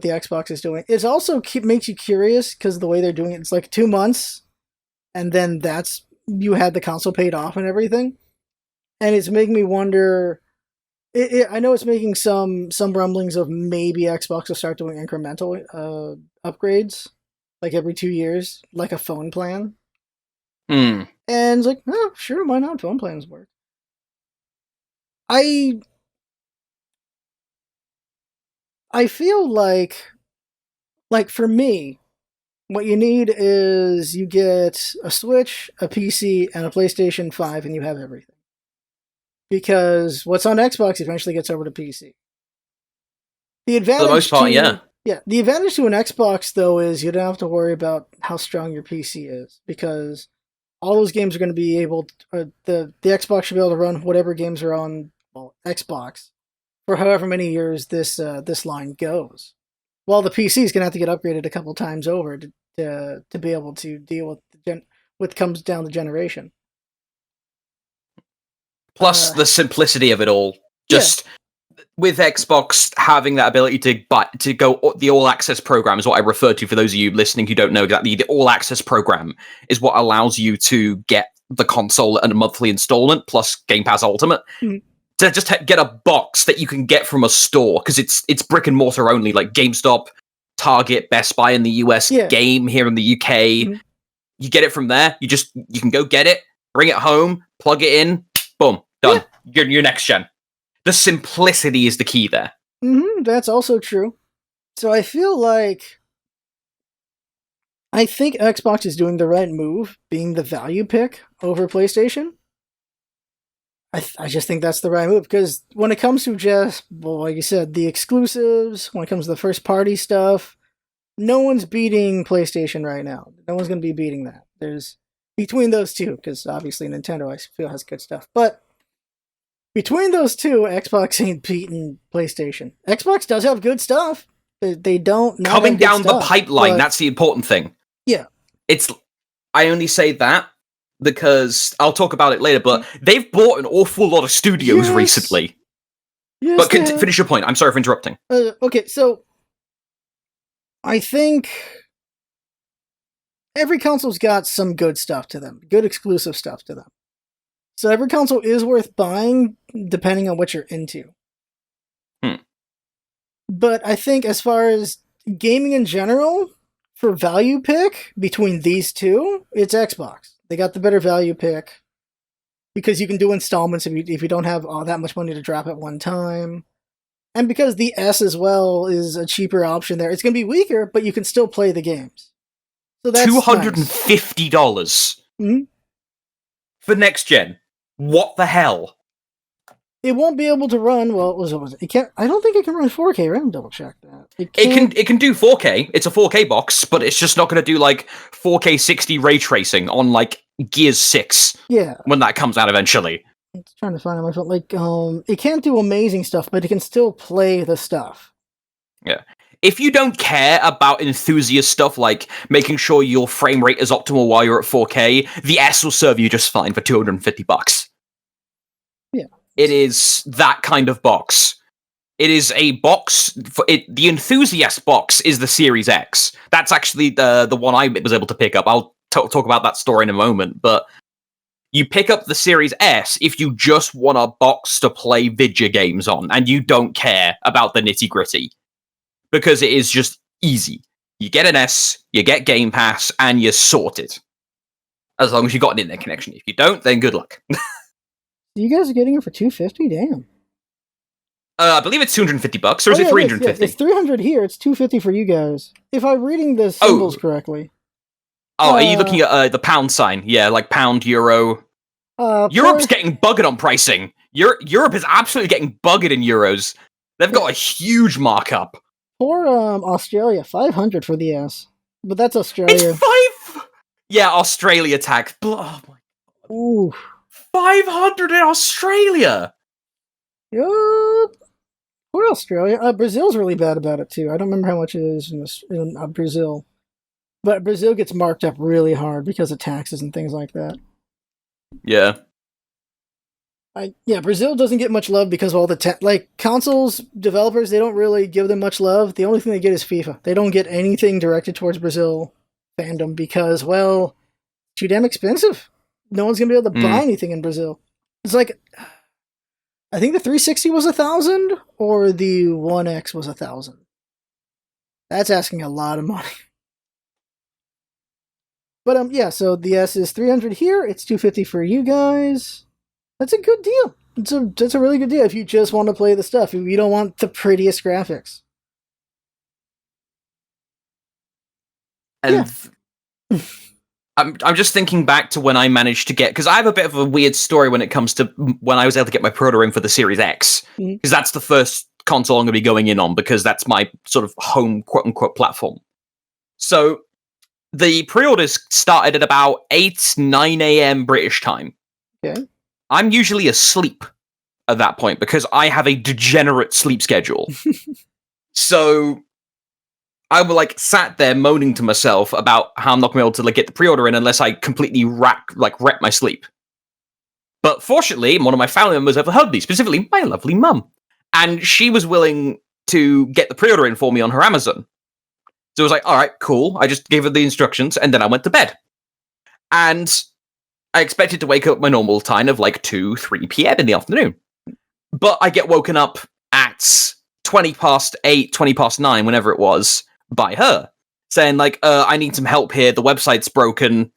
Speaker 1: the Xbox is doing. It's also makes you curious because of the way they're doing it. It's like 2 months, and then you had the console paid off and everything, and it's making me wonder. I know it's making some rumblings of maybe Xbox will start doing incremental upgrades, like every 2 years, like a phone plan. And it's like, oh, sure, why not? Phone plans work. I feel like for me, what you need is you get a Switch, a PC, and a PlayStation 5, and you have everything. Because what's on Xbox eventually gets over to PC. The advantage,
Speaker 2: for the most part,
Speaker 1: yeah. The advantage to an Xbox, though, is you don't have to worry about how strong your PC is, because all those games are going to be able to, the Xbox should be able to run whatever games are on Xbox for however many years this line goes. While the PC is going to have to get upgraded a couple times over to be able to deal with what comes down the generation.
Speaker 2: Plus the simplicity of it all. Just with Xbox having that ability to go the All Access program is what I refer to for those of you listening who don't know exactly. The All Access program is what allows you to get the console at a monthly installment plus Game Pass Ultimate. To just get a box that you can get from a store, because it's brick and mortar only, like GameStop, Target, Best Buy in the US, Game here in the UK. You get it from there. You can go get it, bring it home, plug it in, boom, done. Your next gen. The simplicity is the key there.
Speaker 1: That's also true. So I feel like I think Xbox is doing the right move, being the value pick over PlayStation. I just think that's the right move, because when it comes to like you said, the exclusives, when it comes to the first party stuff, no one's beating PlayStation right now. No one's going to be beating that. There's between those two, because obviously Nintendo I feel has good stuff, but between those two, Xbox ain't beating PlayStation. Xbox does have good stuff. They don't not
Speaker 2: coming
Speaker 1: have good
Speaker 2: down the
Speaker 1: stuff,
Speaker 2: pipeline.
Speaker 1: but-
Speaker 2: That's the important thing.
Speaker 1: Yeah.
Speaker 2: I only say that because I'll talk about it later, but they've bought an awful lot of studios
Speaker 1: Yes.
Speaker 2: recently.
Speaker 1: Yes,
Speaker 2: But finish your point. I'm sorry for interrupting.
Speaker 1: Okay, so I think every console's got some good stuff to them, good exclusive stuff to them. So every console is worth buying, depending on what you're into. But I think as far as gaming in general, for value pick between these two, it's Xbox. They got the better value pick because you can do installments if you don't have that much money to drop at one time. And because the S as well is a cheaper option there, it's going to be weaker, but you can still play the games. So that's
Speaker 2: $250
Speaker 1: nice.
Speaker 2: For next gen. What the hell?
Speaker 1: It won't be able to run. Well, what was it? It can't. I don't think it can run 4K. Right? Double check that.
Speaker 2: It can do 4K. It's a 4K box, but it's just not going to do like 4K 60 ray tracing on like Gears 6.
Speaker 1: Yeah.
Speaker 2: When that comes out eventually.
Speaker 1: I'm trying to find it on my phone. Like, it can't do amazing stuff, but it can still play the stuff.
Speaker 2: Yeah. If you don't care about enthusiast stuff like making sure your frame rate is optimal while you're at 4K, the S will serve you just fine for $250.
Speaker 1: Yeah.
Speaker 2: It is that kind of box. It is a box for it. The enthusiast box is the Series X. That's actually the one I was able to pick up. I'll talk about that story in a moment, but you pick up the Series S if you just want a box to play video games on and you don't care about the nitty-gritty. Because it is just easy. You get an S, you get Game Pass, and you're sorted. As long as you got an internet connection. If you don't, then good luck.
Speaker 1: You guys are getting it for $250? Damn.
Speaker 2: I believe it's $250, or is it $350?
Speaker 1: Yeah, it's $300 here. It's $250 for you guys. If I'm reading the symbols correctly.
Speaker 2: Oh, are you looking at the pound sign? Yeah, like pound, euro. Europe's getting buggered on pricing. Europe is absolutely getting buggered in euros. They've got a huge markup.
Speaker 1: For Australia, $500 for the S. But that's Australia.
Speaker 2: It's Yeah, Australia tax. Oh my god.
Speaker 1: Ooh.
Speaker 2: $500 in Australia!
Speaker 1: Yep. For Australia. Brazil's really bad about it too. I don't remember how much it is in Brazil. But Brazil gets marked up really hard because of taxes and things like that.
Speaker 2: Yeah.
Speaker 1: Brazil doesn't get much love because of all the consoles developers. They don't really give them much love. The only thing they get is FIFA. They don't get anything directed towards Brazil fandom because, well, too damn expensive. No one's gonna be able to buy anything in Brazil. It's like, I think the 360 was $1,000 or the One X was $1,000. That's asking a lot of money. But so the S is $300 here. It's $250 for you guys. That's a good deal. That's a really good deal if you just want to play the stuff. If you don't want the prettiest graphics.
Speaker 2: And I'm just thinking back to when I managed to get, because I have a bit of a weird story when it comes to when I was able to get my pre-order in for the Series X, because that's the first console I'm going to be going in on, because that's my sort of home quote-unquote platform. So the pre-orders started at about 9 a.m. British time.
Speaker 1: Okay.
Speaker 2: I'm usually asleep at that point because I have a degenerate sleep schedule. So I was sat there moaning to myself about how I'm not going to be able to get the pre-order in unless I completely wreck my sleep. But fortunately, one of my family members overheard me, specifically my lovely mum, and she was willing to get the pre-order in for me on her Amazon. So I was like, all right, cool. I just gave her the instructions and then I went to bed. And I expected to wake up my normal time of 2, 3 p.m. in the afternoon. But I get woken up at 20 past 8, 20 past 9, whenever it was, by her, saying I need some help here. The website's broken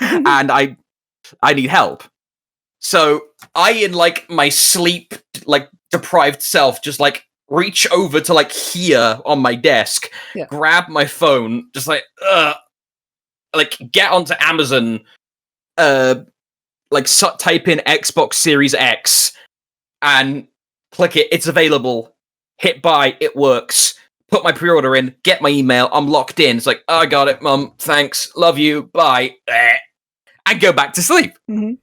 Speaker 2: and I need help. So I, in my sleep, deprived self, just reach over to here on my desk, grab my phone, just get onto Amazon, type in Xbox Series X and click it. It's available. Hit buy. It works. Put my pre-order in. Get my email. I'm locked in. It's oh, I got it, Mum. Thanks. Love you. Bye. And go back to sleep.
Speaker 1: Mm-hmm.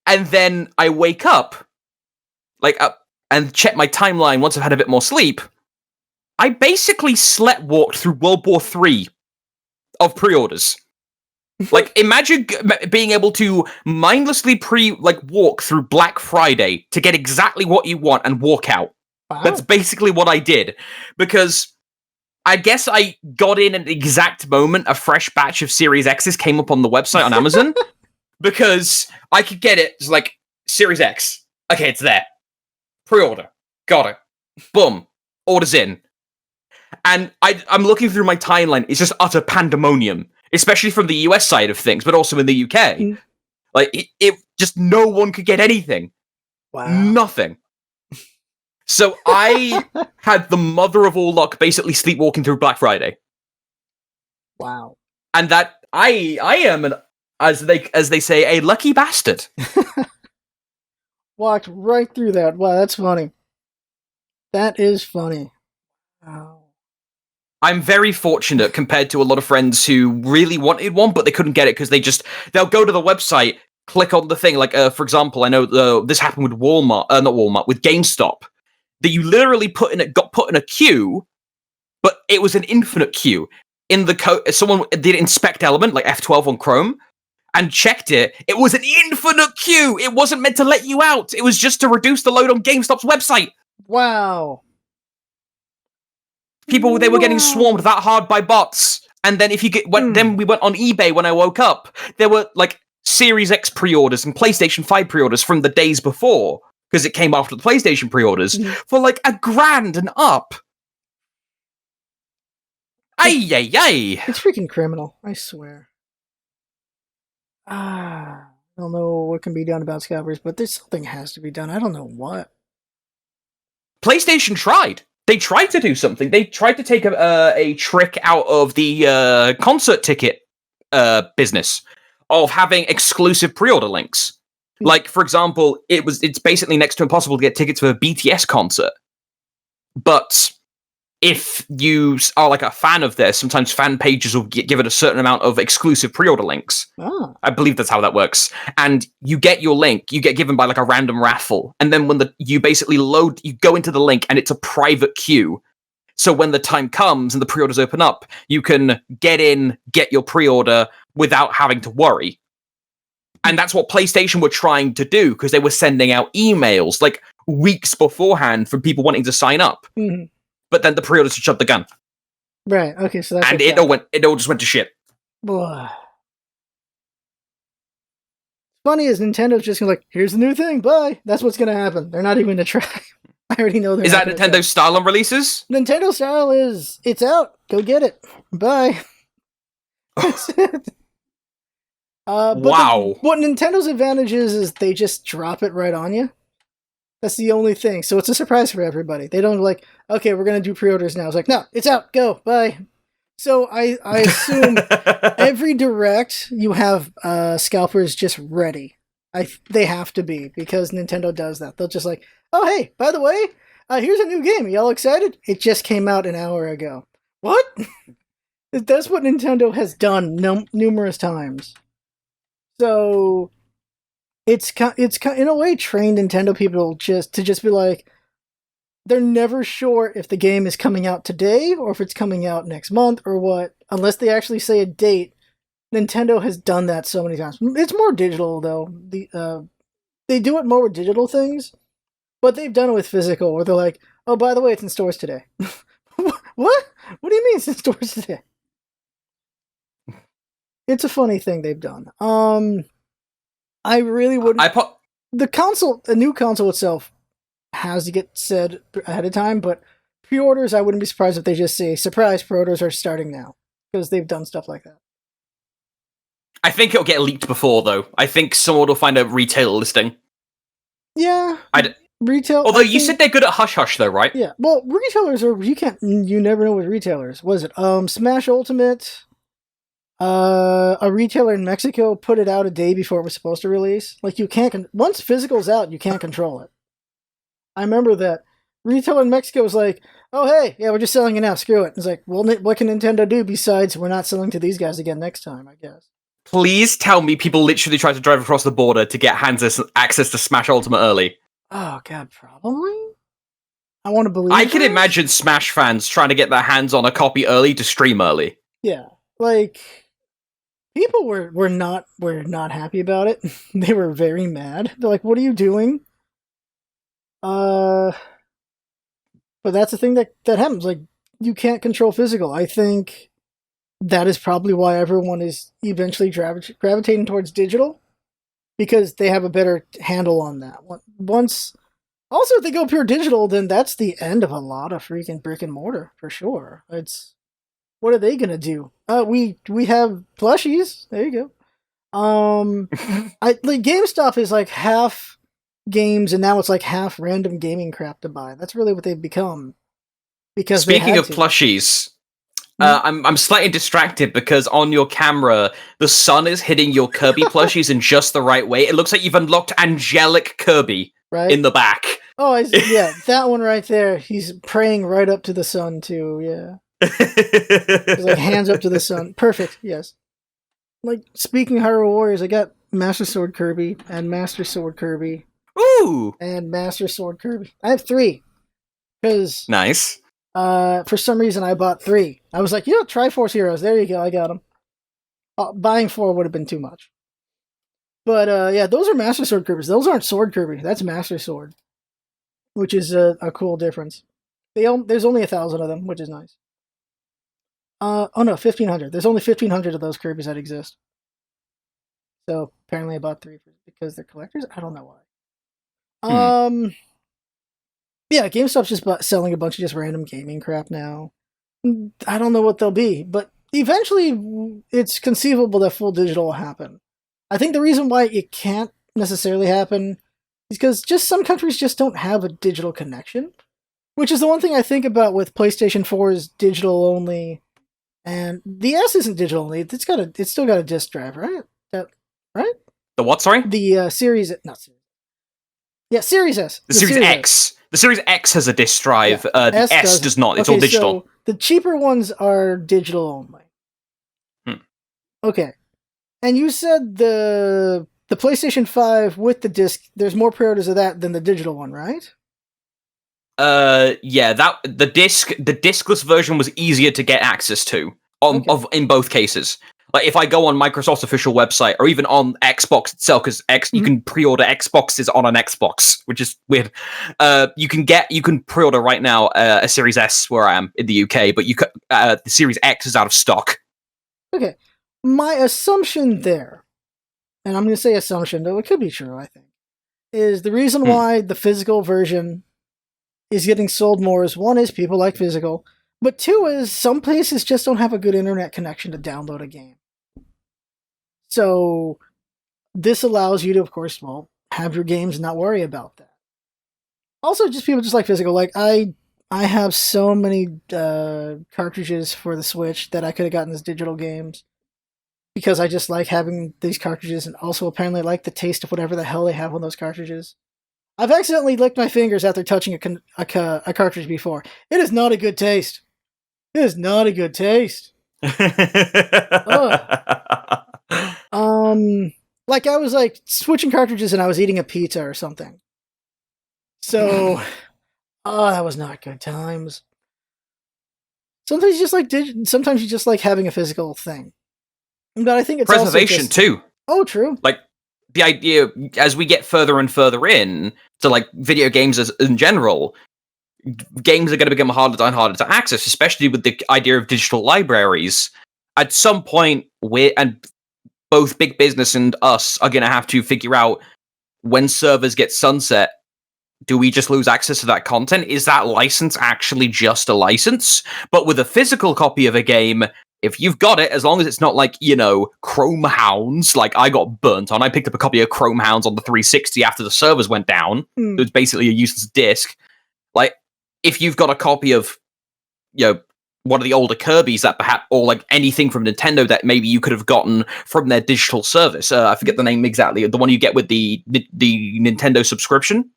Speaker 2: And then I wake up, and check my timeline once I've had a bit more sleep, I basically walked through World War III of pre-orders. Like, imagine being able to mindlessly walk through Black Friday to get exactly what you want and walk out.
Speaker 1: Wow.
Speaker 2: That's basically what I did. Because I guess I got in at the exact moment a fresh batch of Series X's came up on the website on Amazon. Because I could get it, like, Series X. Okay, it's there. Pre-order. Got it. Boom. Orders in. And I'm looking through my timeline. It's just utter pandemonium. Especially from the US side of things, but also in the UK.
Speaker 1: Mm.
Speaker 2: Like, it just no one could get anything.
Speaker 1: Wow.
Speaker 2: Nothing. So I had the mother of all luck basically sleepwalking through Black Friday.
Speaker 1: Wow.
Speaker 2: And that I am an, as they say, a lucky bastard.
Speaker 1: Walked right through that. Wow, that's funny. That is funny. Wow.
Speaker 2: I'm very fortunate compared to a lot of friends who really wanted one, but they couldn't get it because they'll go to the website, click on the thing. Like, for example, I know this happened with with GameStop, that you literally got put in a queue, but it was an infinite queue. In the code, someone did inspect element, like F12 on Chrome, and checked it. It was an infinite queue. It wasn't meant to let you out. It was just to reduce the load on GameStop's website.
Speaker 1: Wow.
Speaker 2: People, they were getting swarmed that hard by bots. And then then we went on eBay when I woke up. There were like Series X pre-orders and PlayStation 5 pre-orders from the days before, because it came after the PlayStation pre-orders, for like $1,000 and up. Ay.
Speaker 1: It's freaking criminal, I swear. I don't know what can be done about scalpers, but there's something has to be done. I don't know what.
Speaker 2: PlayStation tried. They tried to do something. They tried to take a trick out of the concert ticket business of having exclusive pre-order links. Like, for example, it's basically next to impossible to get tickets for a BTS concert. But if you are like a fan of theirs, sometimes fan pages will give it a certain amount of exclusive pre-order links.
Speaker 1: Oh.
Speaker 2: I believe that's how that works. And you get your link, you get given by like a random raffle. And then when you basically you go into the link and it's a private queue. So when the time comes and the pre-orders open up, you can get your pre-order without having to worry. And that's what PlayStation were trying to do, because they were sending out emails like weeks beforehand from people wanting to sign up.
Speaker 1: Mm-hmm.
Speaker 2: But then the pre-orders shut the gun.
Speaker 1: Right. Okay. So that's
Speaker 2: and it all just went to shit.
Speaker 1: Boy. Funny is Nintendo's just gonna here's the new thing. Bye. That's what's gonna happen. They're not even gonna try. I already know they're.
Speaker 2: Is that Nintendo's style on releases?
Speaker 1: Nintendo style is it's out. Go get it. Bye. That's it.
Speaker 2: Wow.
Speaker 1: What Nintendo's advantage is they just drop it right on you. That's the only thing. So it's a surprise for everybody. They don't okay, we're going to do pre-orders now. It's like, no, it's out. Go. Bye. So I assume every direct you have scalpers just ready. They have to be, because Nintendo does that. They'll just oh, hey, by the way, here's a new game. Y'all excited? It just came out an hour ago. What? That's what Nintendo has done numerous times. So it's in a way trained Nintendo people to be they're never sure if the game is coming out today or if it's coming out next month or what, unless they actually say a date. Nintendo has done that so many times. It's more digital though. They do it more with digital things, but they've done it with physical, where they're oh, by the way, it's in stores today. What? What do you mean it's in stores today? It's a funny thing they've done. I really wouldn't. The new console itself has to get said ahead of time, but pre-orders, I wouldn't be surprised if they just say, surprise, pre-orders are starting now, because they've done stuff like that.
Speaker 2: I think it'll get leaked before, though. I think someone will find a retail listing.
Speaker 1: Yeah. Retail.
Speaker 2: Although you said they're good at hush-hush, though, right?
Speaker 1: Yeah. Well, retailers you never know with retailers. Was it Smash Ultimate? A retailer in Mexico put it out a day before it was supposed to release. You can't, once physical's out, you can't control it. I remember that. Retailer in Mexico was oh, hey, yeah, we're just selling it now, screw it. It's well, what can Nintendo do besides we're not selling to these guys again next time, I guess.
Speaker 2: Please tell me people literally tried to drive across the border to get access to Smash Ultimate early.
Speaker 1: Oh, God, probably? I want to believe.
Speaker 2: I can imagine Smash fans trying to get their hands on a copy early to stream early.
Speaker 1: Yeah, like people were not happy about it. They were very mad. They're like, "What are you doing?" But that's the thing that happens. Like, you can't control physical. I think that is probably why everyone is eventually gravitating towards digital, because they have a better handle on that. Once, also, if they go pure digital, then that's the end of a lot of freaking brick and mortar for sure. It's, what are they gonna do? We have plushies. There you go. Like GameStop is like half games, and now it's like half random gaming crap to buy. That's really what they've become. Because
Speaker 2: speaking of plushies, I'm slightly distracted because on your camera the sun is hitting your Kirby plushies in just the right way. It looks like you've unlocked angelic Kirby in the back.
Speaker 1: Oh, yeah, that one right there. He's praying right up to the sun too. Yeah, he's like hands up to the sun. Perfect. Yes. Like, speaking of Hyrule Warriors, I got Master Sword Kirby and Master Sword Kirby.
Speaker 2: Ooh.
Speaker 1: And Master Sword Kirby. I have 3. Because
Speaker 2: nice.
Speaker 1: For some reason I bought 3. I was like, Triforce Heroes. There you go. I got them. Buying 4 would have been too much. But yeah, those are Master Sword Kirbys. Those aren't Sword Kirby. That's Master Sword, which is a cool difference. There's only 1,000 of them, which is nice. Oh no, 1,500. There's only 1,500 of those Kirbys that exist. So apparently I bought 3 because they're collectors. I don't know why. Yeah, GameStop's just selling a bunch of just random gaming crap now. I don't know what they'll be, but eventually it's conceivable that full digital will happen. I think the reason why it can't necessarily happen is because just some countries just don't have a digital connection, which is the one thing I think about with PlayStation 4's digital only, and the S isn't digital only. It's still got a disc drive, right? Right?
Speaker 2: The what? Sorry.
Speaker 1: The Series, not Series. Yeah, Series S.
Speaker 2: The Series X. The Series X has a disc drive.
Speaker 1: Yeah,
Speaker 2: the S does not. It's all digital.
Speaker 1: So the cheaper ones are digital only. Okay. And you said the PlayStation 5 with the disc, there's more pre-orders of that than the digital one, right?
Speaker 2: Yeah, the discless version was easier to get access to in both cases. Like, if I go on Microsoft's official website, or even on Xbox itself, because you can pre-order Xboxes on an Xbox, which is weird. You can pre-order right now a Series S where I am in the UK, but the Series X is out of stock.
Speaker 1: Okay, my assumption there, and I'm going to say assumption, though it could be true, I think, is the reason why the physical version is getting sold more is, 1 is people like physical, but 2 is some places just don't have a good internet connection to download a game. So this allows you to, of course, have your games and not worry about that. Also, just people just like physical. Like, I have so many cartridges for the Switch that I could have gotten as digital games, because I just like having these cartridges, and also apparently like the taste of whatever the hell they have on those cartridges. I've accidentally licked my fingers after touching a cartridge before. It is not a good taste. It is not a good taste. Like, I was like switching cartridges and I was eating a pizza or something. So, that was not good times. Sometimes you just like having a physical thing. But I think it's
Speaker 2: preservation too.
Speaker 1: Oh, true.
Speaker 2: Like, the idea, as we get further and further in to like video games in general, games are going to become harder and harder to access, especially with the idea of digital libraries. At some point, both big business and us are going to have to figure out, when servers get sunset, do we just lose access to that content? Is that license actually just a license? But with a physical copy of a game, if you've got it, as long as it's not like, Chrome Hounds, like I got burnt on. I picked up a copy of Chrome Hounds on the 360 after the servers went down. It was basically a useless disc. Like, if you've got a copy of, one of the older Kirby's that perhaps, or like anything from Nintendo that maybe you could have gotten from their digital service. I forget the name exactly. The one you get with the Nintendo subscription.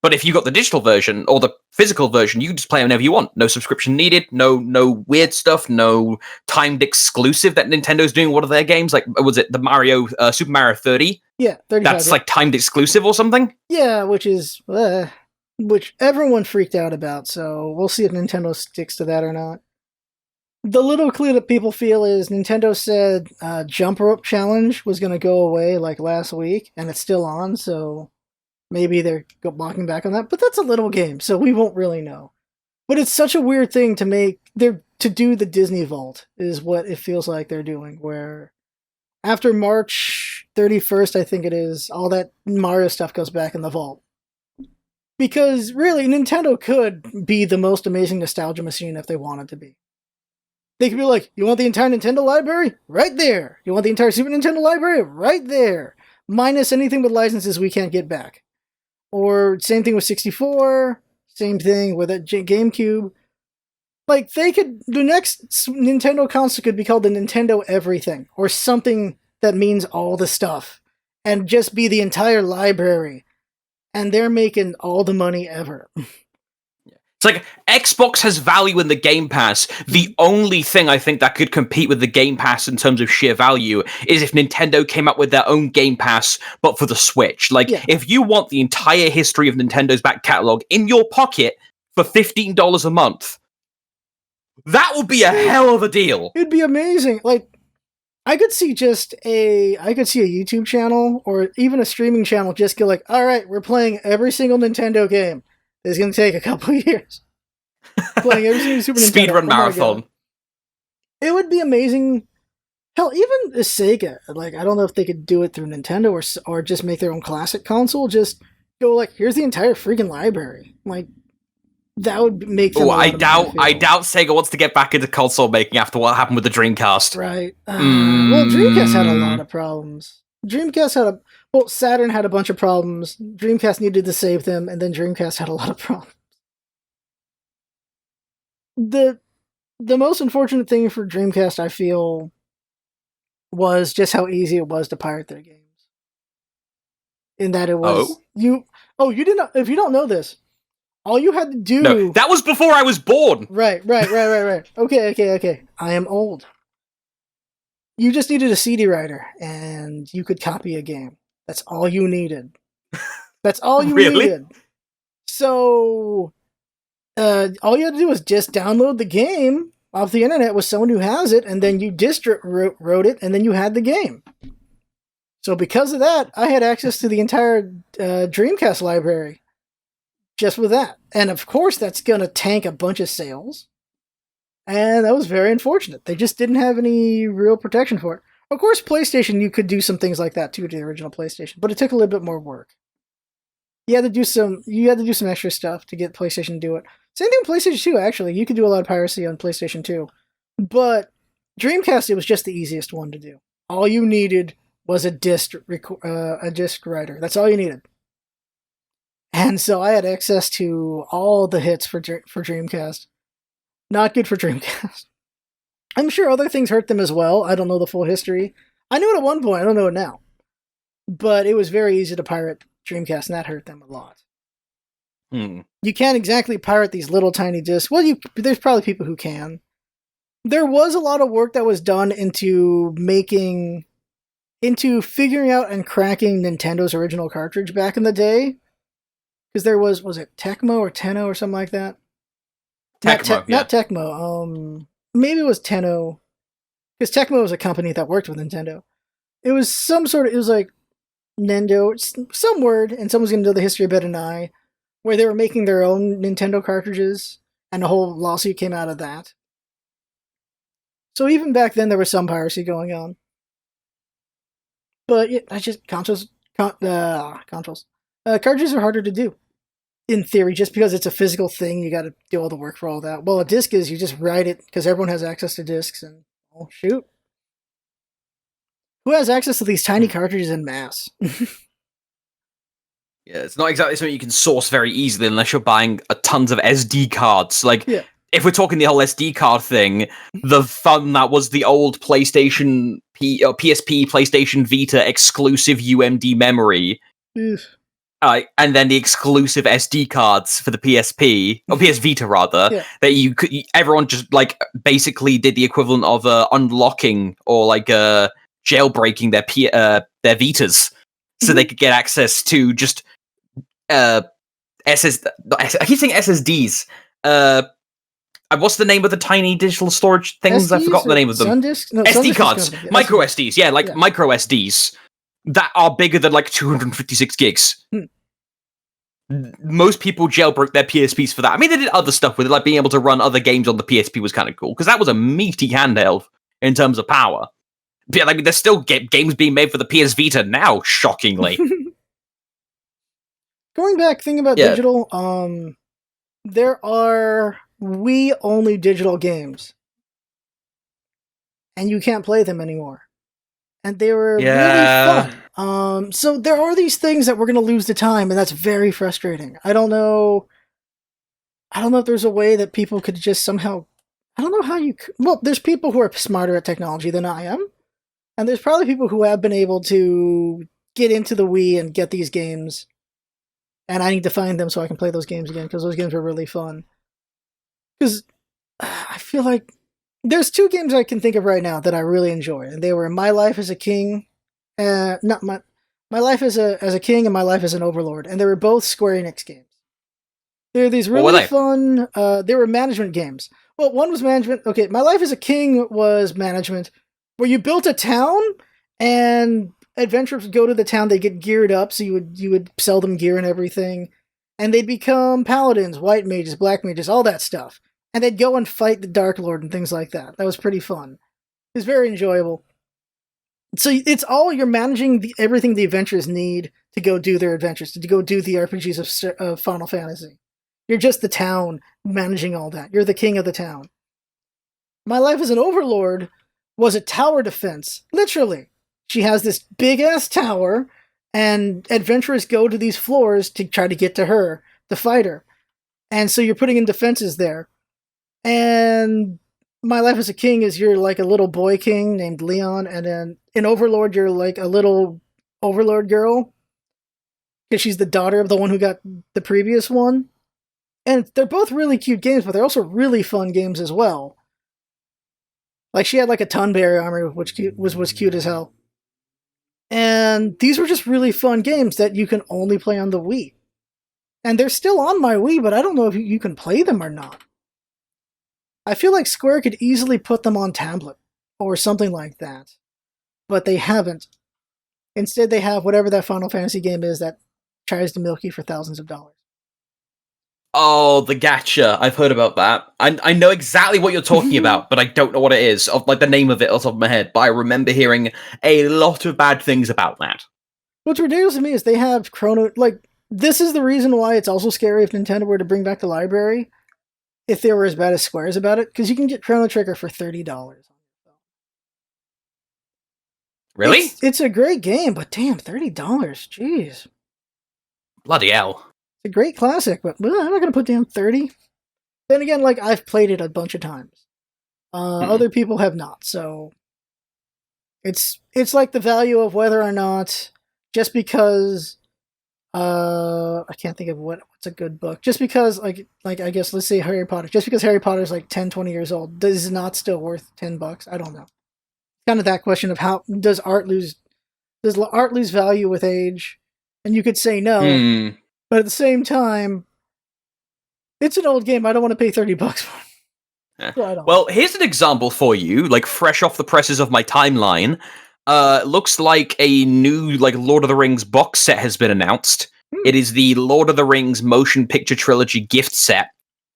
Speaker 2: But if you got the digital version or the physical version, you can just play whenever you want. No subscription needed. No weird stuff. No timed exclusive that Nintendo's doing one of their games. Like, was it the Super Mario 30?
Speaker 1: Yeah, 35.
Speaker 2: That's like timed exclusive or something.
Speaker 1: Yeah, which is which everyone freaked out about. So we'll see if Nintendo sticks to that or not. The little clue that people feel is Nintendo said Jump Rope Challenge was going to go away like last week, and it's still on, so maybe they're walking back on that. But that's a little game, so we won't really know. But it's such a weird thing to do the Disney Vault, is what it feels like they're doing, where after March 31st, I think it is, all that Mario stuff goes back in the vault. Because really, Nintendo could be the most amazing nostalgia machine if they wanted to be. They could be like, you want the entire Nintendo library? Right there. You want the entire Super Nintendo library? Right there. Minus anything with licenses we can't get back. Or same thing with 64. Same thing with that GameCube. Like, the next Nintendo console could be called the Nintendo Everything. Or something that means all the stuff. And just be the entire library. And they're making all the money ever.
Speaker 2: It's like, Xbox has value in the Game Pass. The only thing I think that could compete with the Game Pass in terms of sheer value is if Nintendo came up with their own Game Pass, but for the Switch. Like, if you want the entire history of Nintendo's back catalog in your pocket for $15 a month, that would be a hell of a deal.
Speaker 1: It'd be amazing. Like, I could see a YouTube channel or even a streaming channel just go like, all right, we're playing every single Nintendo game. It's going to take a couple of years. Playing every single Super Nintendo.
Speaker 2: Speedrun marathon.
Speaker 1: It would be amazing. Hell, even Sega. Like, I don't know if they could do it through Nintendo or just make their own classic console. Just go like, here's the entire freaking library. Like, that would make them
Speaker 2: I doubt Sega wants to get back into console making after what happened with the Dreamcast.
Speaker 1: Right. Well, Dreamcast had a lot of problems. Saturn had a bunch of problems. Dreamcast needed to save them, and then Dreamcast had a lot of problems. The most unfortunate thing for Dreamcast, I feel, was just how easy it was to pirate their games. In that it was you did not. If you don't know this, all you had to do.
Speaker 2: No, that was before I was born.
Speaker 1: Right. Okay. I am old. You just needed a CD writer, and you could copy a game. That's all you needed. That's all you needed. So, all you had to do was just download the game off the internet with someone who has it, and then you wrote it, and then you had the game. So because of that, I had access to the entire Dreamcast library. Just with that. And of course, that's going to tank a bunch of sales. And that was very unfortunate. They just didn't have any real protection for it. Of course, PlayStation, you could do some things like that too to the original PlayStation, but it took a little bit more work. You had to do some extra stuff to get PlayStation to do it. Same thing with PlayStation 2, actually. You could do a lot of piracy on PlayStation 2. But Dreamcast, it was just the easiest one to do. All you needed was a disc writer. That's all you needed. And so I had access to all the hits for Dreamcast. Not good for Dreamcast. I'm sure other things hurt them as well. I don't know the full history. I knew it at one point. I don't know it now. But it was very easy to pirate Dreamcast, and that hurt them a lot. You can't exactly pirate these little tiny discs. Well, there's probably people who can. There was a lot of work that was done into figuring out and cracking Nintendo's original cartridge back in the day. Because there was it Tecmo or Tenno or something like that?
Speaker 2: Tecmo,
Speaker 1: Not Tecmo. Maybe it was Tenno. Because Tecmo was a company that worked with Nintendo. It was it was like Nendo, some word, and someone's going to know the history better than I, where they were making their own Nintendo cartridges, and a whole lawsuit came out of that. So even back then, there was some piracy going on. But cartridges are harder to do. In theory, just because it's a physical thing, you got to do all the work for all that. Well, a disc is you just write it because everyone has access to discs, and shoot, who has access to these tiny cartridges en masse?
Speaker 2: Yeah, it's not exactly something you can source very easily unless you're buying tons of SD cards. Like, if we're talking the whole SD card thing, the fun that was the old PlayStation PSP, PlayStation Vita exclusive UMD memory. And then the exclusive SD cards for the PSP, or PS Vita rather, that everyone just like basically did the equivalent of unlocking or like jailbreaking their Vitas, so they could get access to just I keep saying SSDs. What's the name of the tiny digital storage things? I forgot the name of them.
Speaker 1: SanDisk? No,
Speaker 2: SD
Speaker 1: SanDisk
Speaker 2: cards,
Speaker 1: is
Speaker 2: micro SDs. Yeah, micro SDs that are bigger than like 256 gigs. Most people jailbroke their PSPs for that. I mean, they did other stuff with it, like being able to run other games on the PSP was kind of cool, because that was a meaty handheld in terms of power. But yeah, I mean, there's still games being made for the PS Vita now, shockingly.
Speaker 1: Going back, thinking about digital, there are Wii-only digital games, and you can't play them anymore. And they were really fun. So there are these things that we're going to lose to time, and that's very frustrating. I don't know if there's a way that people could just somehow... I don't know how you... Well, there's people who are smarter at technology than I am. And there's probably people who have been able to get into the Wii and get these games. And I need to find them so I can play those games again, because those games were really fun. Because I feel like there's two games I can think of right now that I really enjoy, and they were My Life as a King, not my Life as a King and My Life as an Overlord, and they were both Square Enix games. They're these really fun. They were management games. Well, one was management. Okay, My Life as a King was management, where you built a town, and adventurers would go to the town. They get geared up, so you would sell them gear and everything, and they'd become paladins, white mages, black mages, all that stuff. And they'd go and fight the Dark Lord and things like that. That was pretty fun. It was very enjoyable. So it's all you're managing everything the adventurers need to go do their adventures, to go do the RPGs of Final Fantasy. You're just the town managing all that. You're the king of the town. My Life as an Overlord was a tower defense. Literally. She has this big-ass tower, and adventurers go to these floors to try to get to her, to fight her. And so you're putting in defenses there. And My Life as a King is you're like a little boy king named Leon, and then in Overlord you're like a little Overlord girl, because she's the daughter of the one who got the previous one. And they're both really cute games, but they're also really fun games as well. Like, she had like a Tunberry armor, which was cute as hell. And these were just really fun games that you can only play on the Wii. And they're still on my Wii, but I don't know if you can play them or not. I feel like Square could easily put them on tablet or something like that, but they haven't. Instead, they have whatever that Final Fantasy game is that tries to milk you for thousands of dollars.
Speaker 2: Oh, the gacha. I've heard about that. I know exactly what you're talking about, but I don't know what it is, like the name of it off the top of my head, but I remember hearing a lot of bad things about that.
Speaker 1: What's ridiculous to me is they have Chrono... Like, this is the reason why it's also scary if Nintendo were to bring back the library, if they were as bad as Square's about it, because you can get Chrono Trigger for $30.
Speaker 2: Really?
Speaker 1: It's a great game, but damn, $30, jeez.
Speaker 2: Bloody hell.
Speaker 1: It's a great classic, but I'm not going to put down 30. Then again, like, I've played it a bunch of times. Other people have not, so... It's like the value of whether or not, just because... I can't think of what's a good book. Just because, like I guess, let's say Harry Potter. Just because Harry Potter's like 10, 20 years old, is it not still worth $10? I don't know. Kind of that question of how does art lose value with age? And you could say no, but at the same time, it's an old game. I don't want to pay $30 for it. So
Speaker 2: well, here's an example for you, like fresh off the presses of my timeline. Looks like a new Lord of the Rings box set has been announced. It is the Lord of the Rings motion picture trilogy gift set.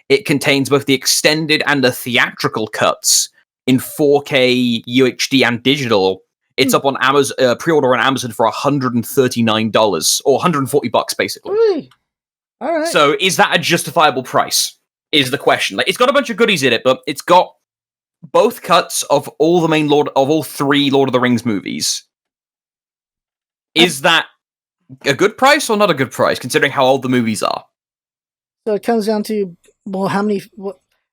Speaker 2: It contains both the extended and the theatrical cuts in 4K, UHD, and digital. It's up on Amazon, pre-order on Amazon for $139 or $140 basically.
Speaker 1: All right.
Speaker 2: So is that a justifiable price? Is the question. Like, it's got a bunch of goodies in it, but it's got both cuts of all three Lord of the Rings movies. Is that a good price or not a good price, considering how old the movies are?
Speaker 1: So it comes down to, well,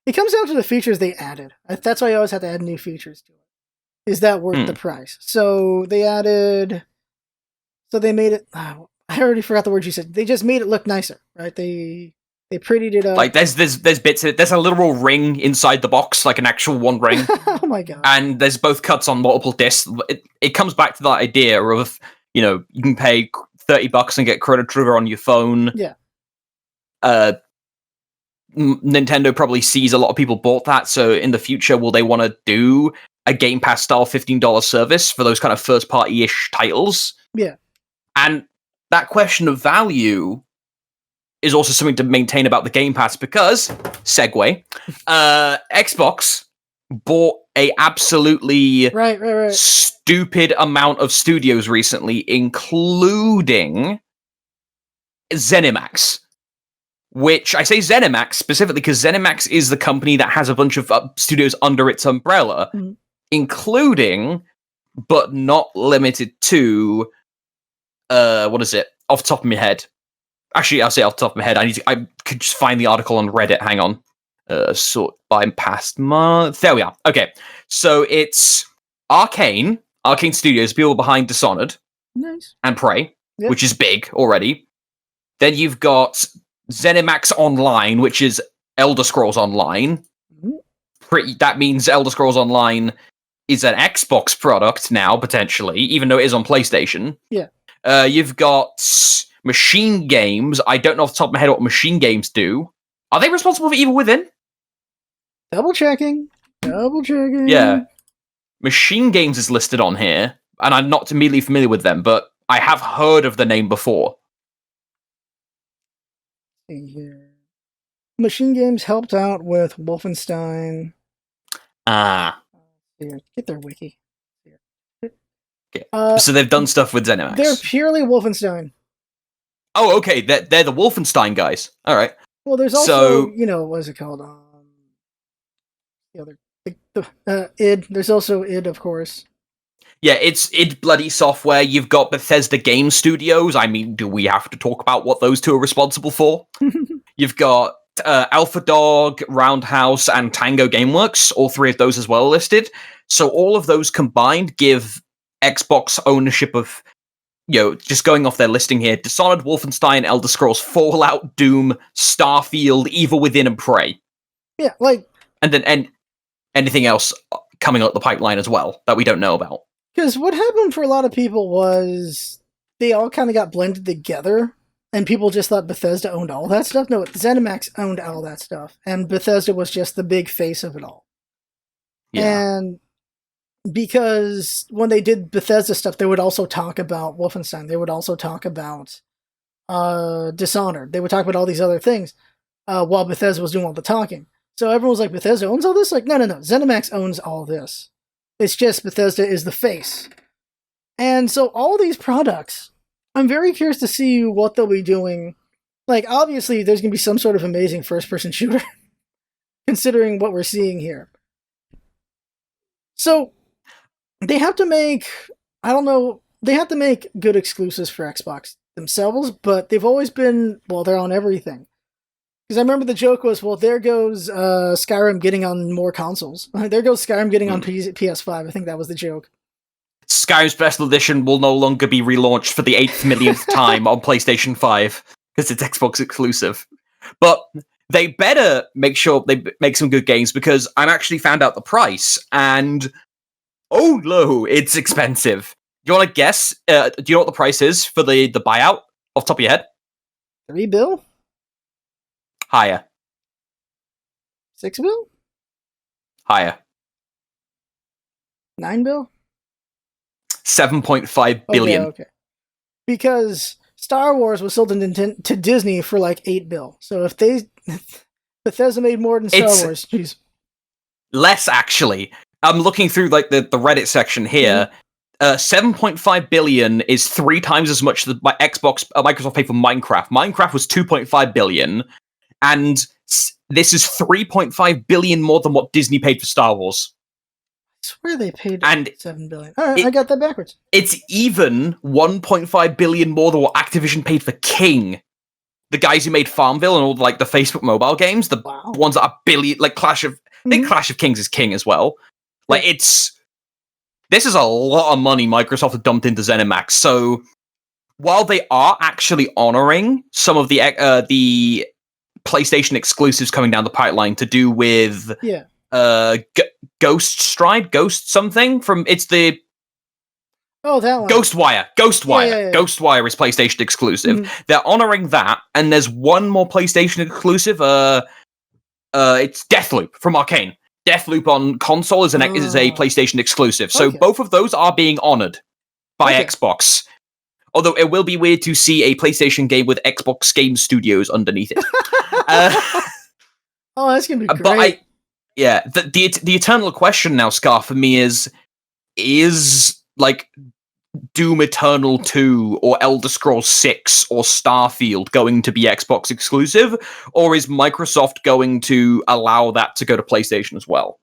Speaker 1: it comes down to the features they added. That's why you always have to add new features to it. Is that worth the price? So they made it, I already forgot the word you said. They just made it look nicer, right? They prettied it up.
Speaker 2: Like there's bits in it. There's a literal ring inside the box, like an actual one ring.
Speaker 1: Oh my god!
Speaker 2: And there's both cuts on multiple discs. It comes back to that idea of, you can pay $30 and get Chrono Trigger on your phone.
Speaker 1: Yeah.
Speaker 2: Nintendo probably sees a lot of people bought that, so in the future, will they want to do a Game Pass style $15 service for those kind of first party ish titles?
Speaker 1: Yeah.
Speaker 2: And that question of value is also something to maintain about the Game Pass because, segue, Xbox bought a absolutely stupid amount of studios recently, including ZeniMax. Which I say ZeniMax specifically because ZeniMax is the company that has a bunch of studios under its umbrella, including, but not limited to, what is it? Off the top of my head. Actually, I'll say off the top of my head. I could just find the article on Reddit. Hang on. Sort by past month. There we are. Okay. So it's Arcane Studios, people behind Dishonored.
Speaker 1: Nice.
Speaker 2: And Prey, which is big already. Then you've got ZeniMax Online, which is Elder Scrolls Online. That means Elder Scrolls Online is an Xbox product now, potentially, even though it is on PlayStation.
Speaker 1: Yeah.
Speaker 2: You've got Machine Games. I don't know off the top of my head what Machine Games do. Are they responsible for Evil Within?
Speaker 1: Double checking.
Speaker 2: Yeah. Machine Games is listed on here, and I'm not immediately familiar with them, but I have heard of the name before.
Speaker 1: Here. Machine Games helped out with Wolfenstein. Here, get their wiki. Here.
Speaker 2: Okay. So they've done stuff with ZeniMax.
Speaker 1: They're purely Wolfenstein.
Speaker 2: Oh, okay. They're the Wolfenstein guys. All right.
Speaker 1: Well, there's also, what is it called? The other, id. There's also id, of course.
Speaker 2: Yeah, it's id Bloody Software. You've got Bethesda Game Studios. I mean, do we have to talk about what those two are responsible for? You've got Alpha Dog, Roundhouse, and Tango Gameworks. All three of those as well listed. So all of those combined give Xbox ownership of, just going off their listing here, Dishonored, Wolfenstein, Elder Scrolls, Fallout, Doom, Starfield, Evil Within, and Prey.
Speaker 1: Yeah,
Speaker 2: and then anything else coming up the pipeline as well that we don't know about.
Speaker 1: Because what happened for a lot of people was they all kind of got blended together, and people just thought Bethesda owned all that stuff. No, ZeniMax owned all that stuff, and Bethesda was just the big face of it all. Yeah. And because when they did Bethesda stuff, they would also talk about Wolfenstein. They would also talk about Dishonored. They would talk about all these other things while Bethesda was doing all the talking. So everyone was like, Bethesda owns all this? Like, no. ZeniMax owns all this. It's just Bethesda is the face. And so all these products, I'm very curious to see what they'll be doing. Like, obviously, there's going to be some sort of amazing first-person shooter, considering what we're seeing here. So, they have to make, they have to make good exclusives for Xbox themselves, but they've always been, they're on everything. Because I remember the joke was, there goes Skyrim getting on more consoles. There goes Skyrim getting on PS5. I think that was the joke.
Speaker 2: Skyrim Special Edition will no longer be relaunched for the 8th millionth time on PlayStation 5, because it's Xbox exclusive. But they better make sure they make some good games, because I actually found out the price, and oh no, it's expensive. Do you want to guess? Do you know what the price is for the buyout off the top of your head?
Speaker 1: $3 bill?
Speaker 2: Higher.
Speaker 1: $6 bill?
Speaker 2: Higher.
Speaker 1: $9 bill?
Speaker 2: 7.5 billion.
Speaker 1: Okay. Because Star Wars was sold to Disney for like $8 bill. So if Bethesda made more than Star Wars, jeez.
Speaker 2: Less, actually. I'm looking through like the Reddit section here. 7.5 billion is 3 times as much that Microsoft paid for Minecraft. Minecraft was 2.5 billion, and this is 3.5 billion more than what Disney paid for Star Wars.
Speaker 1: I swear they paid $7 billion. All right, I got that backwards.
Speaker 2: It's even 1.5 billion more than what Activision paid for King. The guys who made Farmville and all the Facebook mobile games, the ones that are billion, like Clash of Kings is King as well. Like this is a lot of money Microsoft have dumped into ZeniMax. So while they are actually honoring some of the PlayStation exclusives coming down the pipeline to do with Ghost something from
Speaker 1: Oh, that one.
Speaker 2: Ghostwire.
Speaker 1: Yeah.
Speaker 2: Ghostwire is PlayStation exclusive.
Speaker 1: Mhm.
Speaker 2: They're honoring that, and there's one more PlayStation exclusive. It's Deathloop from Arcane. Deathloop on console is a PlayStation exclusive. So both of those are being honored by Xbox. Although it will be weird to see a PlayStation game with Xbox Game Studios underneath it.
Speaker 1: Oh, that's gonna be great.
Speaker 2: But the eternal question now, Scar, for me is like Doom Eternal 2 or Elder Scrolls 6 or Starfield going to be Xbox exclusive, or is Microsoft going to allow that to go to PlayStation as well?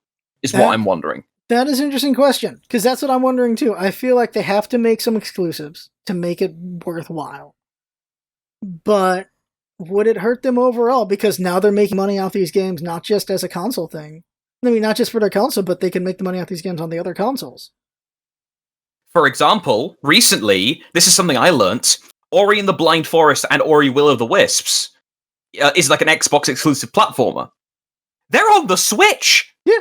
Speaker 2: What I'm wondering.
Speaker 1: That is an interesting question, because that's what I'm wondering too. I feel like they have to make some exclusives to make it worthwhile. But would it hurt them overall? Because now they're making money off these games, not just as a console thing. I mean, not just for their console, but they can make the money off these games on the other consoles.
Speaker 2: For example, recently, this is something I learnt, Ori and the Blind Forest and Ori Will of the Wisps is like an Xbox exclusive platformer. They're on the Switch!
Speaker 1: Yeah.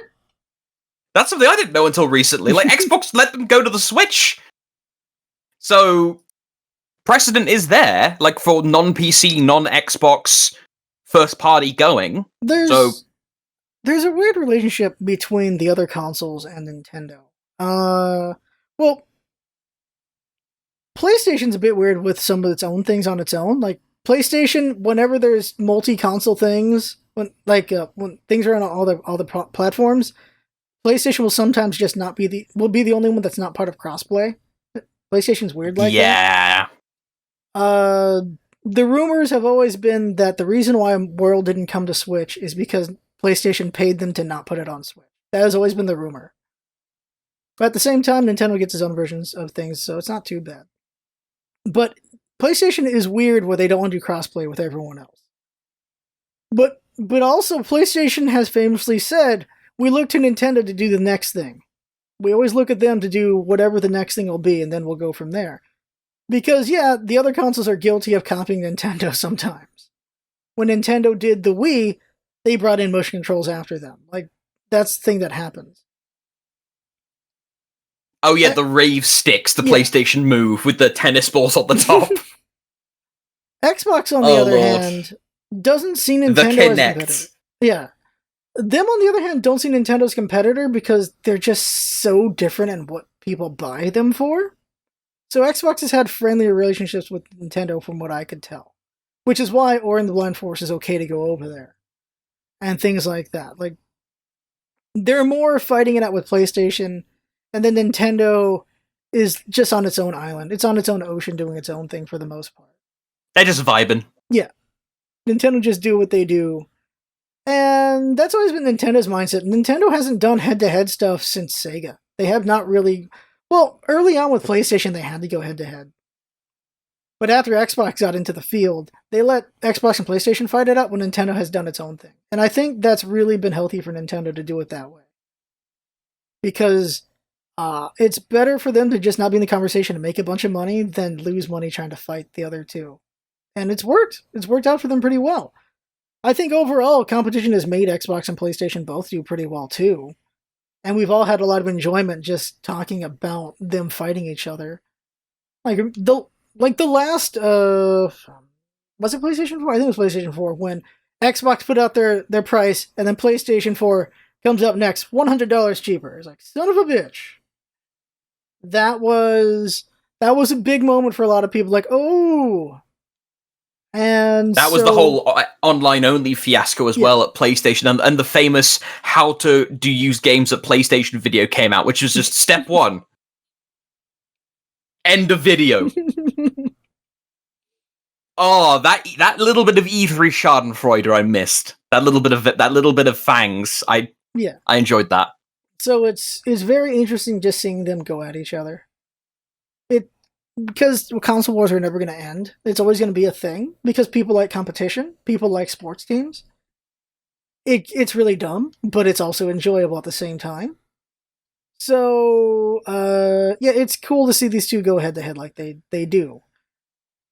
Speaker 2: That's something I didn't know until recently. Like, Xbox let them go to the Switch! So, precedent is there, like, for non-PC, non-Xbox first-party going.
Speaker 1: There's a weird relationship between the other consoles and Nintendo. Well, PlayStation's a bit weird with some of its own things on its own. Like, PlayStation, whenever there's multi-console things, when things are on all the platforms, PlayStation will sometimes just not be the only one that's not part of crossplay. PlayStation's weird like that. Yeah. The rumors have always been that the reason why World didn't come to Switch is because PlayStation paid them to not put it on Switch. That has always been the rumor. But at the same time, Nintendo gets its own versions of things, so it's not too bad. But PlayStation is weird where they don't want to do crossplay with everyone else. But also, PlayStation has famously said, we look to Nintendo to do the next thing. We always look at them to do whatever the next thing will be, and then we'll go from there. Because, yeah, the other consoles are guilty of copying Nintendo sometimes. When Nintendo did the Wii, they brought in motion controls after them. Like, that's the thing that happens.
Speaker 2: Oh yeah, the Rave sticks, the PlayStation Move with the tennis balls on the top.
Speaker 1: Xbox, on the other hand, doesn't see Nintendo as a competitor. Yeah. Them, on the other hand, don't see Nintendo as a competitor because they're just so different in what people buy them for. So Xbox has had friendlier relationships with Nintendo from what I could tell. Which is why Ori and the Blind Forest is okay to go over there. And things like that. Like, they're more fighting it out with PlayStation, and then Nintendo is just on its own island. It's on its own ocean doing its own thing for the most part.
Speaker 2: They're just vibing.
Speaker 1: Yeah. Nintendo just do what they do. And that's always been Nintendo's mindset. Nintendo hasn't done head-to-head stuff since Sega. They have not really... Well, early on with PlayStation, they had to go head-to-head. But after Xbox got into the field, they let Xbox and PlayStation fight it out when Nintendo has done its own thing. And I think that's really been healthy for Nintendo to do it that way. Because it's better for them to just not be in the conversation and make a bunch of money than lose money trying to fight the other two. And it's worked. It's worked out for them pretty well. I think overall, competition has made Xbox and PlayStation both do pretty well too. And we've all had a lot of enjoyment just talking about them fighting each other. Like the last was it PlayStation 4? I think it was PlayStation 4 when Xbox put out their price and then PlayStation 4 comes up next, $100 cheaper. It's like, son of a bitch. That was a big moment for a lot of people, like, oh. And
Speaker 2: that was the whole online-only fiasco as well at PlayStation, and the famous how to use games at PlayStation video came out, which was just step one. End of video. Oh, that little bit of E3 Schadenfreude I missed. That little bit of fangs. I enjoyed that.
Speaker 1: So it's very interesting just seeing them go at each other. Because console wars are never going to end. It's always going to be a thing because people like competition. People like sports teams. It's really dumb, but it's also enjoyable at the same time. So, it's cool to see these two go head to head like they do.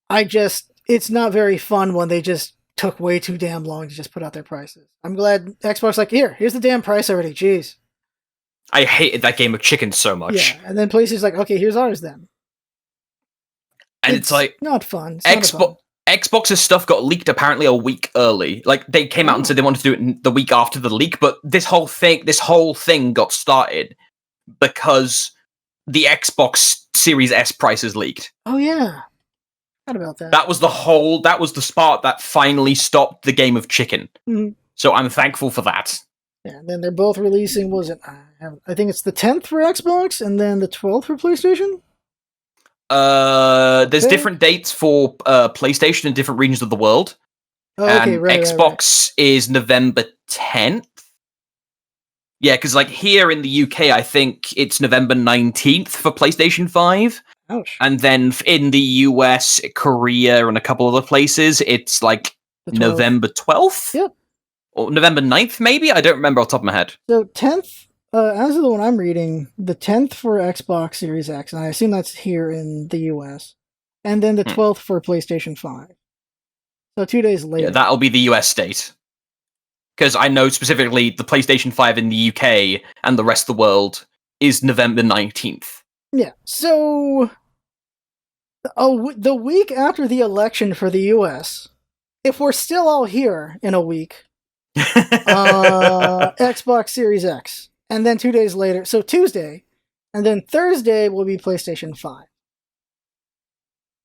Speaker 1: It's not very fun when they just took way too damn long to just put out their prices. I'm glad Xbox like, here's the damn price already, jeez.
Speaker 2: I hated that game of chicken so much.
Speaker 1: Yeah, and then PlayStation's like, okay, here's ours then.
Speaker 2: And it's like
Speaker 1: not fun. It's not fun.
Speaker 2: Xbox's stuff got leaked apparently a week early. Like they came out and said they wanted to do it the week after the leak, but this whole thing got started because the Xbox Series S prices leaked.
Speaker 1: Oh yeah. How about that?
Speaker 2: That was the spark that finally stopped the game of chicken.
Speaker 1: Mm-hmm.
Speaker 2: So I'm thankful for that.
Speaker 1: Yeah, and then they're both releasing, I think it's the 10th for Xbox and then the 12th for PlayStation?
Speaker 2: There's different dates for PlayStation in different regions of the world.
Speaker 1: Oh, okay,
Speaker 2: and
Speaker 1: right,
Speaker 2: Xbox is November 10th. Yeah, because like here in the UK, I think it's November 19th for PlayStation 5.
Speaker 1: Ouch.
Speaker 2: And then in the US, Korea, and a couple other places, it's like November 12th?
Speaker 1: Yep.
Speaker 2: Or November 9th, maybe? I don't remember off the top of my head.
Speaker 1: So 10th, as of the one I'm reading, the 10th for Xbox Series X, and I assume that's here in the US, and then the 12th for PlayStation 5. So 2 days later.
Speaker 2: Yeah, that'll be the US date. Because I know specifically the PlayStation 5 in the UK and the rest of the world is November 19th.
Speaker 1: Yeah, so the week after the election for the US, if we're still all here in a week, Xbox Series X. And then 2 days later, so Tuesday, and then Thursday will be PlayStation 5.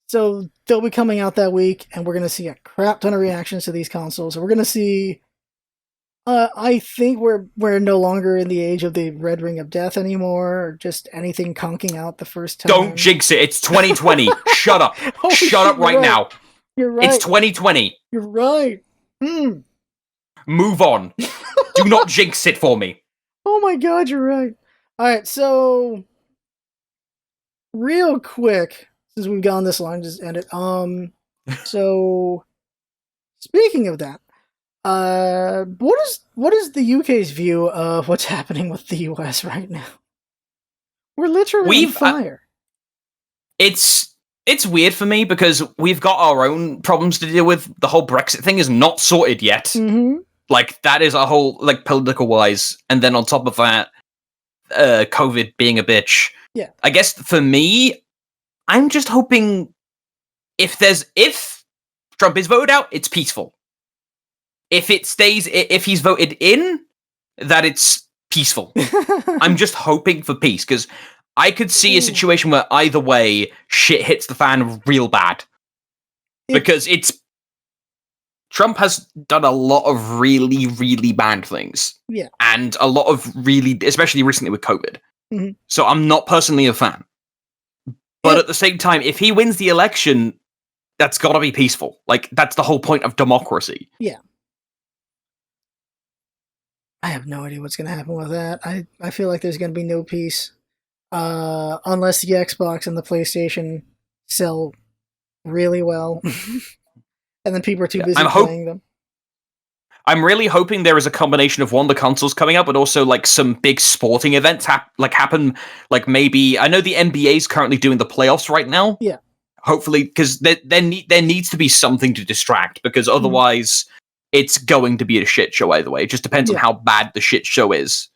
Speaker 1: So they'll be coming out that week, and we're going to see a crap ton of reactions to these consoles. We're going to see... I think we're no longer in the age of the Red Ring of Death anymore, or just anything conking out the first time.
Speaker 2: Don't jinx it. It's 2020. Shut up. Shut up right now.
Speaker 1: You're right.
Speaker 2: It's 2020.
Speaker 1: You're right.
Speaker 2: Move on. Do not jinx it for me.
Speaker 1: Oh my god, you're right. Alright, so... real quick, since we've gone this long, just end it. So... speaking of that, what is the UK's view of what's happening with the US right now? We're literally on fire.
Speaker 2: It's weird for me because we've got our own problems to deal with. The whole Brexit thing is not sorted yet.
Speaker 1: Mm-hmm.
Speaker 2: Like, that is a whole, like, political-wise. And then on top of that, COVID being a bitch.
Speaker 1: Yeah.
Speaker 2: I guess for me, I'm just hoping if Trump is voted out, it's peaceful. If he's voted in, that it's peaceful. I'm just hoping for peace, because I could see a situation where either way, shit hits the fan real bad. Because Trump has done a lot of really, really bad things.
Speaker 1: Yeah.
Speaker 2: And a lot of really, especially recently with COVID.
Speaker 1: Mm-hmm.
Speaker 2: So I'm not personally a fan. But at the same time, if he wins the election, that's gotta be peaceful. Like, that's the whole point of democracy.
Speaker 1: Yeah. I have no idea what's going to happen with that. I feel like there's going to be no peace. Unless the Xbox and the PlayStation sell really well. And then people are too busy playing them.
Speaker 2: I'm really hoping there is a combination of one, the consoles coming out, but also like some big sporting events happen. Like maybe, I know the NBA is currently doing the playoffs right now.
Speaker 1: Yeah.
Speaker 2: Hopefully, because there needs to be something to distract, because otherwise it's going to be a shit show either way. It just depends on how bad the shit show is.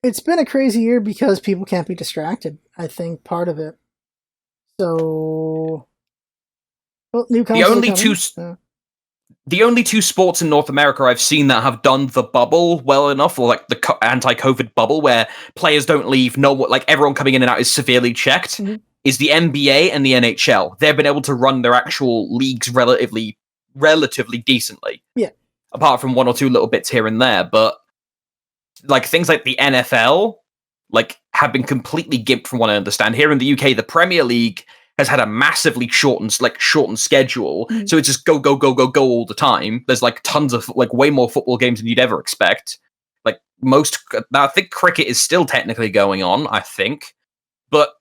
Speaker 1: It's been a crazy year because people can't be distracted. I think part of it. So, well, new consoles.
Speaker 2: The only two sports in North America I've seen that have done the bubble well enough, or like the anti-COVID bubble, where players don't leave, like everyone coming in and out is severely checked, is the NBA and the NHL. They've been able to run their actual leagues relatively decently.
Speaker 1: Yeah.
Speaker 2: Apart from one or two little bits here and there, but like things like the NFL, like have been completely gimped from what I understand. Here in the UK, the Premier League has had a massively shortened schedule, so it's just go all the time. There's like tons of like way more football games than you'd ever expect. Like I think cricket is still technically going on, I think, but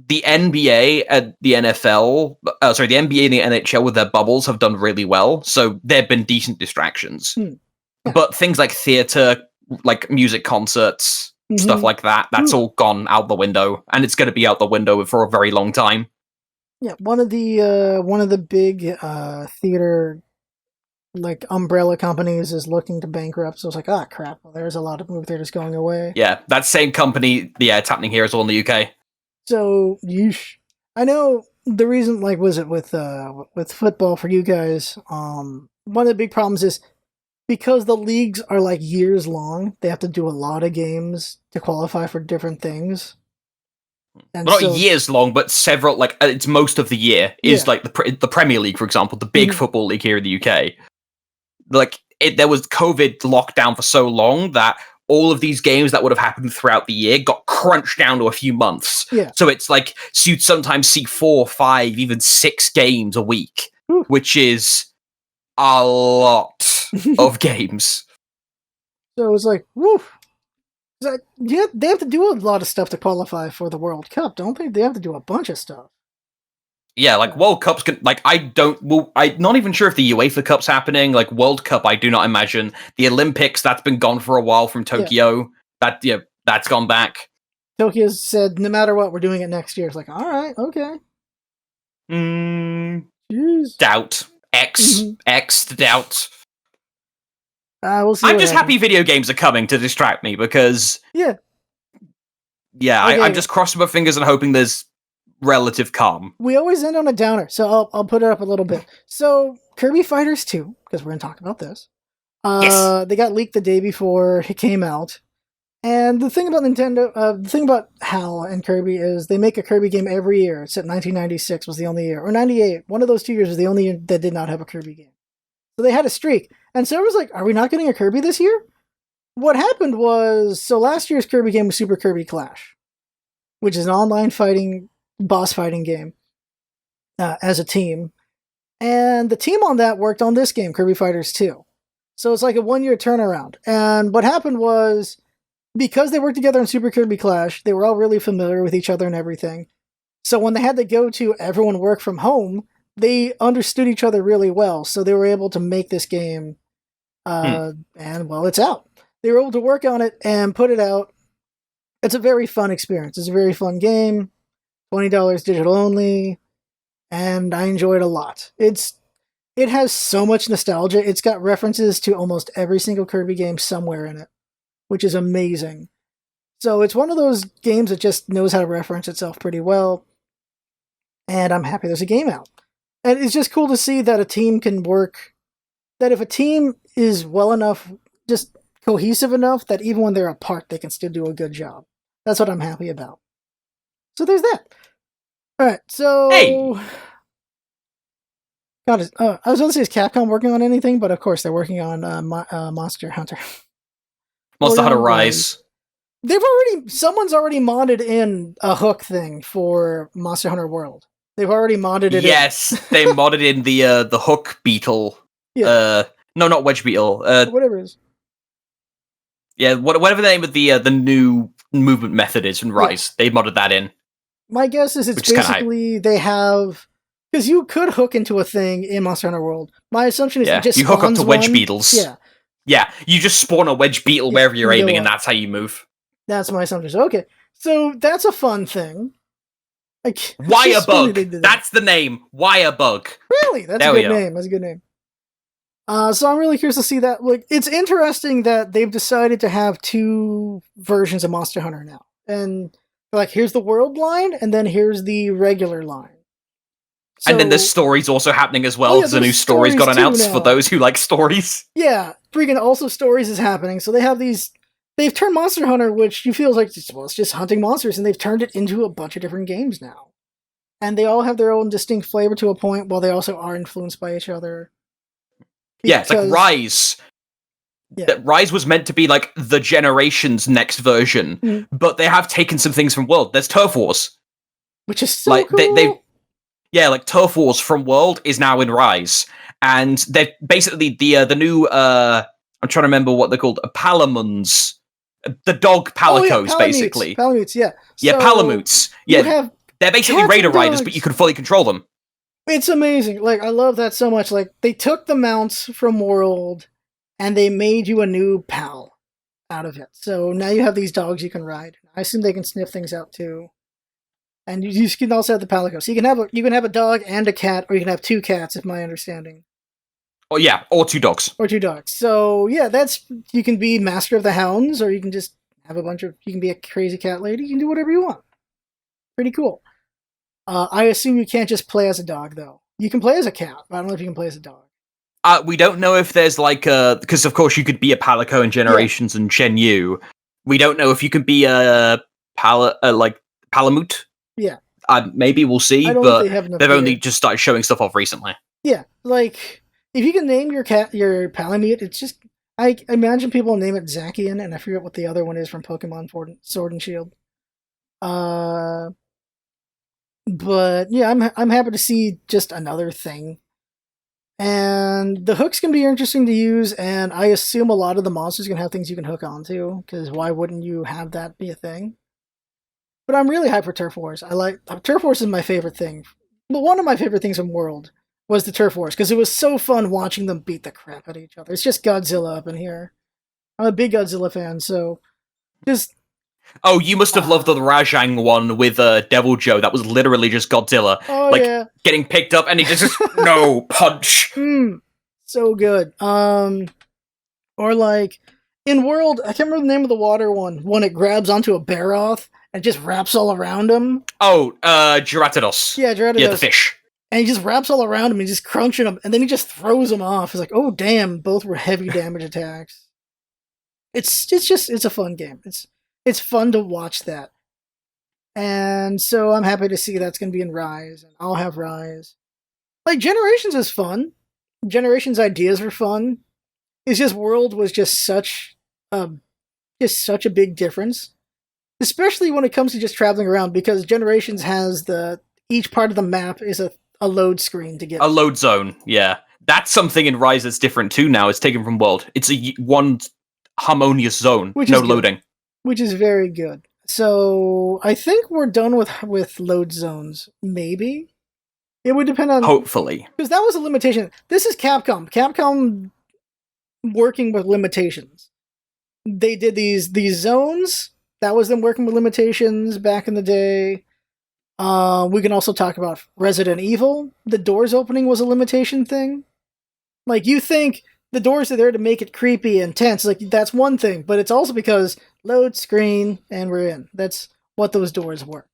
Speaker 2: the NBA and the NFL, the NBA and the NHL with their bubbles have done really well, so they've been decent distractions.
Speaker 1: Yeah.
Speaker 2: But things like theater, like music concerts, stuff like that's all gone out the window, and it's going to be out the window for a very long time.
Speaker 1: Yeah, one of the big theater like umbrella companies is looking to bankrupt. So it's like, crap! Well, there's a lot of movie theaters going away.
Speaker 2: Yeah, that same company. Yeah, it's happening here as well in the UK.
Speaker 1: So, yeesh. I know the reason, like, was it with football for you guys? One of the big problems is because the leagues are like years long. They have to do a lot of games to qualify for different things, and
Speaker 2: Well, not
Speaker 1: so
Speaker 2: years long, but several. Like it's most of the year is
Speaker 1: yeah,
Speaker 2: like the Premier League, for example, the big football league here in the UK. Like there was COVID lockdown for so long that all of these games that would have happened throughout the year got crunched down to a few months.
Speaker 1: yeah.
Speaker 2: So it's like so you'd sometimes see 4, 5, even 6 games a week,
Speaker 1: Whew.
Speaker 2: which is a lot of games.
Speaker 1: So it was like, woo. Yeah, they have to do a lot of stuff to qualify for the World Cup, don't they? They have to do a bunch of stuff.
Speaker 2: Yeah, like World Cups can like I'm not even sure if the UEFA Cup's happening. Like World Cup, I do not imagine. The Olympics, that's been gone for a while from Tokyo. That's gone back.
Speaker 1: Tokyo said, no matter what, we're doing it next year. It's like, all right, okay. Jeez.
Speaker 2: Doubt. X doubt.
Speaker 1: We'll see.
Speaker 2: I'm just happy video games are coming to distract me because
Speaker 1: yeah, okay.
Speaker 2: I'm just crossing my fingers and hoping there's relative calm.
Speaker 1: We always end on a downer, so I'll put it up a little bit. So Kirby Fighters 2, because we're gonna talk about this.
Speaker 2: Yes.
Speaker 1: They got leaked the day before it came out. And the thing about Nintendo, the thing about HAL and Kirby is they make a Kirby game every year, except 1996 was the only year, or 98. One of those 2 years was the only year that did not have a Kirby game. So they had a streak. And so it was like, are we not getting a Kirby this year? What happened was, so last year's Kirby game was Super Kirby Clash, which is an online boss fighting game as a team. And the team on that worked on this game, Kirby Fighters 2. So it's like a 1 year turnaround. And what happened was, because they worked together in Super Kirby Clash, they were all really familiar with each other and everything. So when they had to go to everyone work from home, they understood each other really well. So they were able to make this game, and well, it's out. They were able to work on it and put it out. It's a very fun experience. It's a very fun game. $20 digital only, and I enjoy it a lot. It has so much nostalgia. It's got references to almost every single Kirby game somewhere in it, which is amazing. So it's one of those games that just knows how to reference itself pretty well, and I'm happy there's a game out. And it's just cool to see that a team can work, that if a team is well enough, just cohesive enough, that even when they're apart, they can still do a good job. That's what I'm happy about. So there's that. Alright, so...
Speaker 2: Hey!
Speaker 1: God, I was going to say, is Capcom working on anything? But of course, they're working on Monster Hunter.
Speaker 2: Monster Hunter Rise.
Speaker 1: Someone's already modded in a hook thing for Monster Hunter World. They've already modded it.
Speaker 2: Yes, they modded in the hook beetle.
Speaker 1: Yeah.
Speaker 2: No, not wedge beetle.
Speaker 1: Whatever it is.
Speaker 2: Yeah, whatever the name of the new movement method is in Rise, they modded that in.
Speaker 1: My guess is it's basically they have, because you could hook into a thing in Monster Hunter World. My assumption is
Speaker 2: you hook up to wedge beetles. Yeah, you just spawn a wedge beetle wherever you're aiming, and that's how you move.
Speaker 1: That's my assumption. Okay, so that's a fun thing.
Speaker 2: Why a bug? That's the name. Why a bug?
Speaker 1: Really? That's a good name. That's a good name. So I'm really curious to see that. Like, it's interesting that they've decided to have 2 versions of Monster Hunter now, and like, here's the world line, and then here's the regular line.
Speaker 2: So, and then there's stories also happening as well. Because a new story's got announced for those who like stories.
Speaker 1: Yeah, freaking also stories is happening. So they have these. They've turned Monster Hunter, which you feel like, well, it's just hunting monsters, and they've turned it into a bunch of different games now. And they all have their own distinct flavor to a point, while they also are influenced by each other.
Speaker 2: Yeah, it's like Rise. Yeah. That Rise was meant to be like the generation's next version, but they have taken some things from World. There's Turf Wars.
Speaker 1: Which is so cool.
Speaker 2: Like Turf Wars from World is now in Rise. And they're basically the new, I'm trying to remember what they're called, Palamuns. The dog Palicos, basically.
Speaker 1: Palamutes, yeah.
Speaker 2: Yeah, Palamutes. Yeah, they're basically Raider Riders, but you can fully control them.
Speaker 1: It's amazing. Like, I love that so much. Like, they took the mounts from World, and they made you a new pal out of it. So now you have these dogs you can ride. I assume they can sniff things out, too. And you can also have the Palicos. So you can have a dog and a cat, or you can have 2 cats, if my understanding.
Speaker 2: Oh yeah, or 2 dogs.
Speaker 1: Or 2 dogs. So yeah, you can be Master of the Hounds, or you can just have you can be a crazy cat lady. You can do whatever you want. Pretty cool. I assume you can't just play as a dog, though. You can play as a cat, but I don't know if you can play as a dog.
Speaker 2: We don't know if there's like because of course you could be a Palico in Generations and Shenmue. We don't know if you can be a Palamute.
Speaker 1: Yeah.
Speaker 2: Maybe we'll see, but they've only just started showing stuff off recently.
Speaker 1: Yeah, like if you can name your cat your Palamute, it's just I imagine people name it Zacian, and I forget what the other one is from Pokemon Sword and Shield. But yeah, I'm happy to see just another thing. And the hooks can be interesting to use, and I assume a lot of the monsters can have things you can hook onto, because why wouldn't you have that be a thing? But I'm really hyped for Turf Wars. Turf Wars is my favorite thing. But one of my favorite things in World was the Turf Wars, because it was so fun watching them beat the crap out of each other. It's just Godzilla up in here. I'm a big Godzilla fan, so just...
Speaker 2: Oh, you must have loved the Rajang one with Devil Joe. That was literally just Godzilla, getting picked up, and he just no punch.
Speaker 1: So good. Or like in World, I can't remember the name of the water one. When it grabs onto a Barroth and just wraps all around him.
Speaker 2: Oh, Geratidos.
Speaker 1: Yeah, Geratidos.
Speaker 2: Yeah, the fish.
Speaker 1: And he just wraps all around him and just crunching him, and then he just throws him off. It's like, oh damn, both were heavy damage attacks. It's a fun game. It's fun to watch that. And so I'm happy to see that's going to be in Rise, and I'll have Rise. Like, Generations is fun. Generations ideas were fun. It's just World was just such a big difference. Especially when it comes to just traveling around, because Generations has each part of the map is a load screen to get.
Speaker 2: A load zone, yeah. That's something in Rise that's different too now. It's taken from World. It's one harmonious zone, no loading.
Speaker 1: Which is very good. So I think we're done with load zones. Maybe it would depend on.
Speaker 2: Hopefully,
Speaker 1: because that was a limitation. This is Capcom. Capcom working with limitations. They did these zones. That was them working with limitations back in the day. We can also talk about Resident Evil. The doors opening was a limitation thing. Like, you think the doors are there to make it creepy and tense. Like, that's one thing, but it's also because load screen and we're in. That's what those doors were.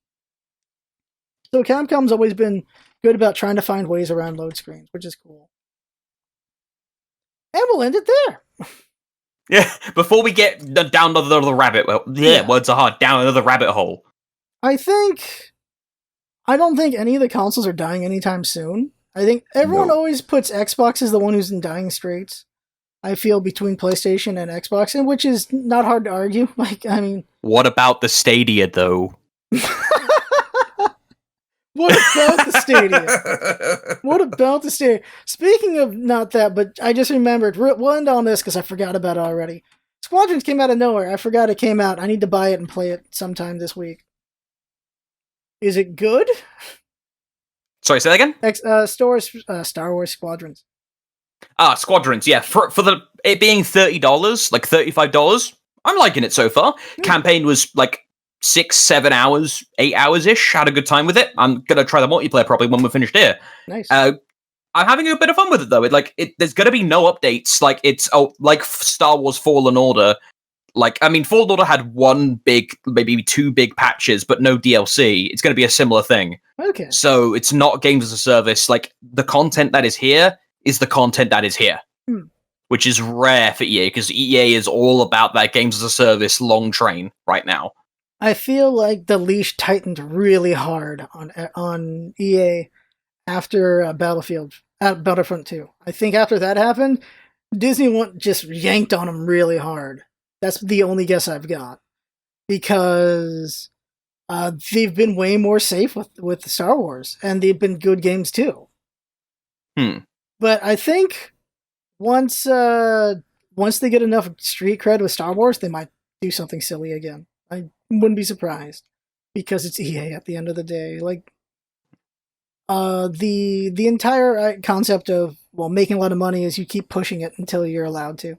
Speaker 1: So Capcom's always been good about trying to find ways around load screens, which is cool. And we'll end it there.
Speaker 2: Yeah, before we get down another rabbit hole. Yeah, words are hard. Down another rabbit hole.
Speaker 1: I don't think any of the consoles are dying anytime soon. I think everyone always puts Xbox as the one who's in dying straits. I feel between PlayStation and Xbox, and which is not hard to argue. Like, I mean,
Speaker 2: what about the Stadia, though?
Speaker 1: What about the Stadia? What about the Stadia? Speaking of not that, but I just remembered. We'll end on this because I forgot about it already. Squadrons came out of nowhere. I forgot it came out. I need to buy it and play it sometime this week. Is it good?
Speaker 2: Sorry, say that again?
Speaker 1: Star Wars Squadrons.
Speaker 2: Squadrons, yeah. For it being $30, like $35, I'm liking it so far. Campaign was like 6, 7 hours, 8 hours-ish. Had a good time with it. I'm gonna try the multiplayer probably when we're finished here.
Speaker 1: Nice.
Speaker 2: I'm having a bit of fun with it though. There's gonna be no updates. Like like Star Wars Fallen Order. Like, I mean, Fallen Order had maybe 2 big patches, but no DLC. It's going to be a similar thing.
Speaker 1: Okay.
Speaker 2: So it's not games as a service. Like, the content that is here is the content that is here, which is rare for EA, because EA is all about that games as a service long train right now.
Speaker 1: I feel like the leash tightened really hard on EA after Battlefront 2. I think after that happened, Disney just yanked on them really hard. That's the only guess I've got, because they've been way more safe with Star Wars, and they've been good games too. But I think once they get enough street cred with Star Wars, they might do something silly again. I wouldn't be surprised, because it's EA at the end of the day. Like, the entire concept of making a lot of money is you keep pushing it until you're allowed to.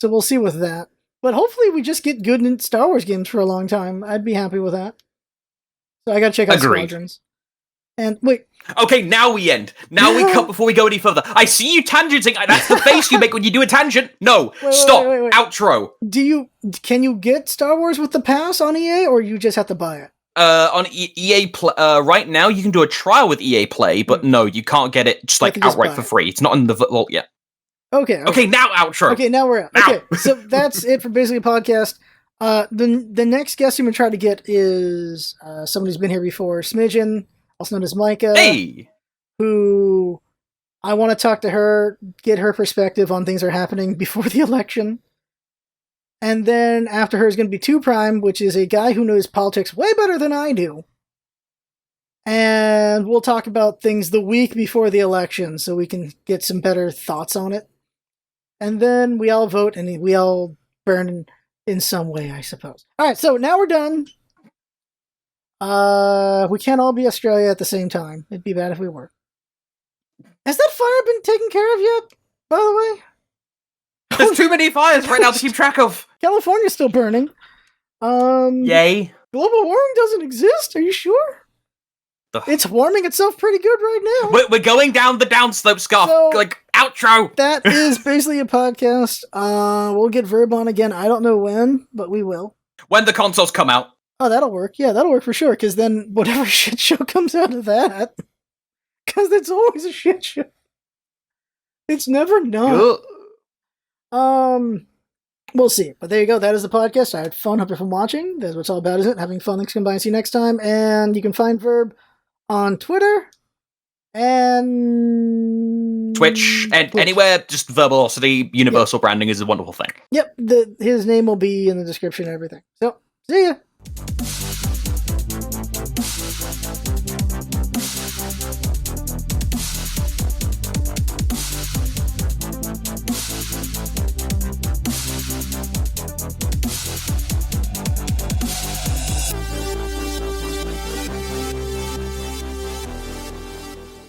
Speaker 1: So we'll see with that. But hopefully we just get good Star Wars games for a long time. I'd be happy with that. So I gotta check out Squadrons. And wait.
Speaker 2: Okay, now we end. Now we cut before we go any further. I see you tangenting. That's the face you make when you do a tangent. No, stop. Wait. Outro.
Speaker 1: Can you get Star Wars with the pass on EA, or you just have to buy it?
Speaker 2: on EA Play, right now, you can do a trial with EA Play, but no, you can't get it just like outright for free. It's not in the vault yet.
Speaker 1: Okay.
Speaker 2: Okay, now outro.
Speaker 1: Okay, now we're out.
Speaker 2: Now.
Speaker 1: Okay, so that's it for basically a podcast. The next guest I'm gonna try to get is someone who's been here before, Smidgen, also known as Micah.
Speaker 2: Hey,
Speaker 1: who I want to talk to her, get her perspective on things that are happening before the election. And then after her is going to be 2 Prime, which is a guy who knows politics way better than I do. And we'll talk about things the week before the election so we can get some better thoughts on it. And then we all vote and we all burn in some way, I suppose. All right, so now we're done. We can't all be Australia at the same time. It'd be bad if we were. Has that fire been taken care of yet, by the way?
Speaker 2: There's too many fires right now to keep track of.
Speaker 1: California's still burning.
Speaker 2: Yay.
Speaker 1: Global warming doesn't exist? Are you sure? It's warming itself pretty good right now.
Speaker 2: We're going down the downslope, Scarf.
Speaker 1: So,
Speaker 2: like, outro.
Speaker 1: That is basically a podcast. We'll get Verb on again. I don't know when, but we will.
Speaker 2: When the consoles come out.
Speaker 1: Oh, that'll work. Yeah, that'll work for sure, because then whatever shit show comes out of that, because it's always a shit show. It's never not. We'll see. But there you go. That is the podcast. I had fun. Hope you're fun watching. That's what it's all about, isn't it? Having fun. Thanks for coming by and see you next time. And you can find Verb on Twitter and
Speaker 2: Twitch and anywhere. Just Verbalosity. Universal branding is a wonderful thing.
Speaker 1: Yep. His name will be in the description and everything. So, see ya.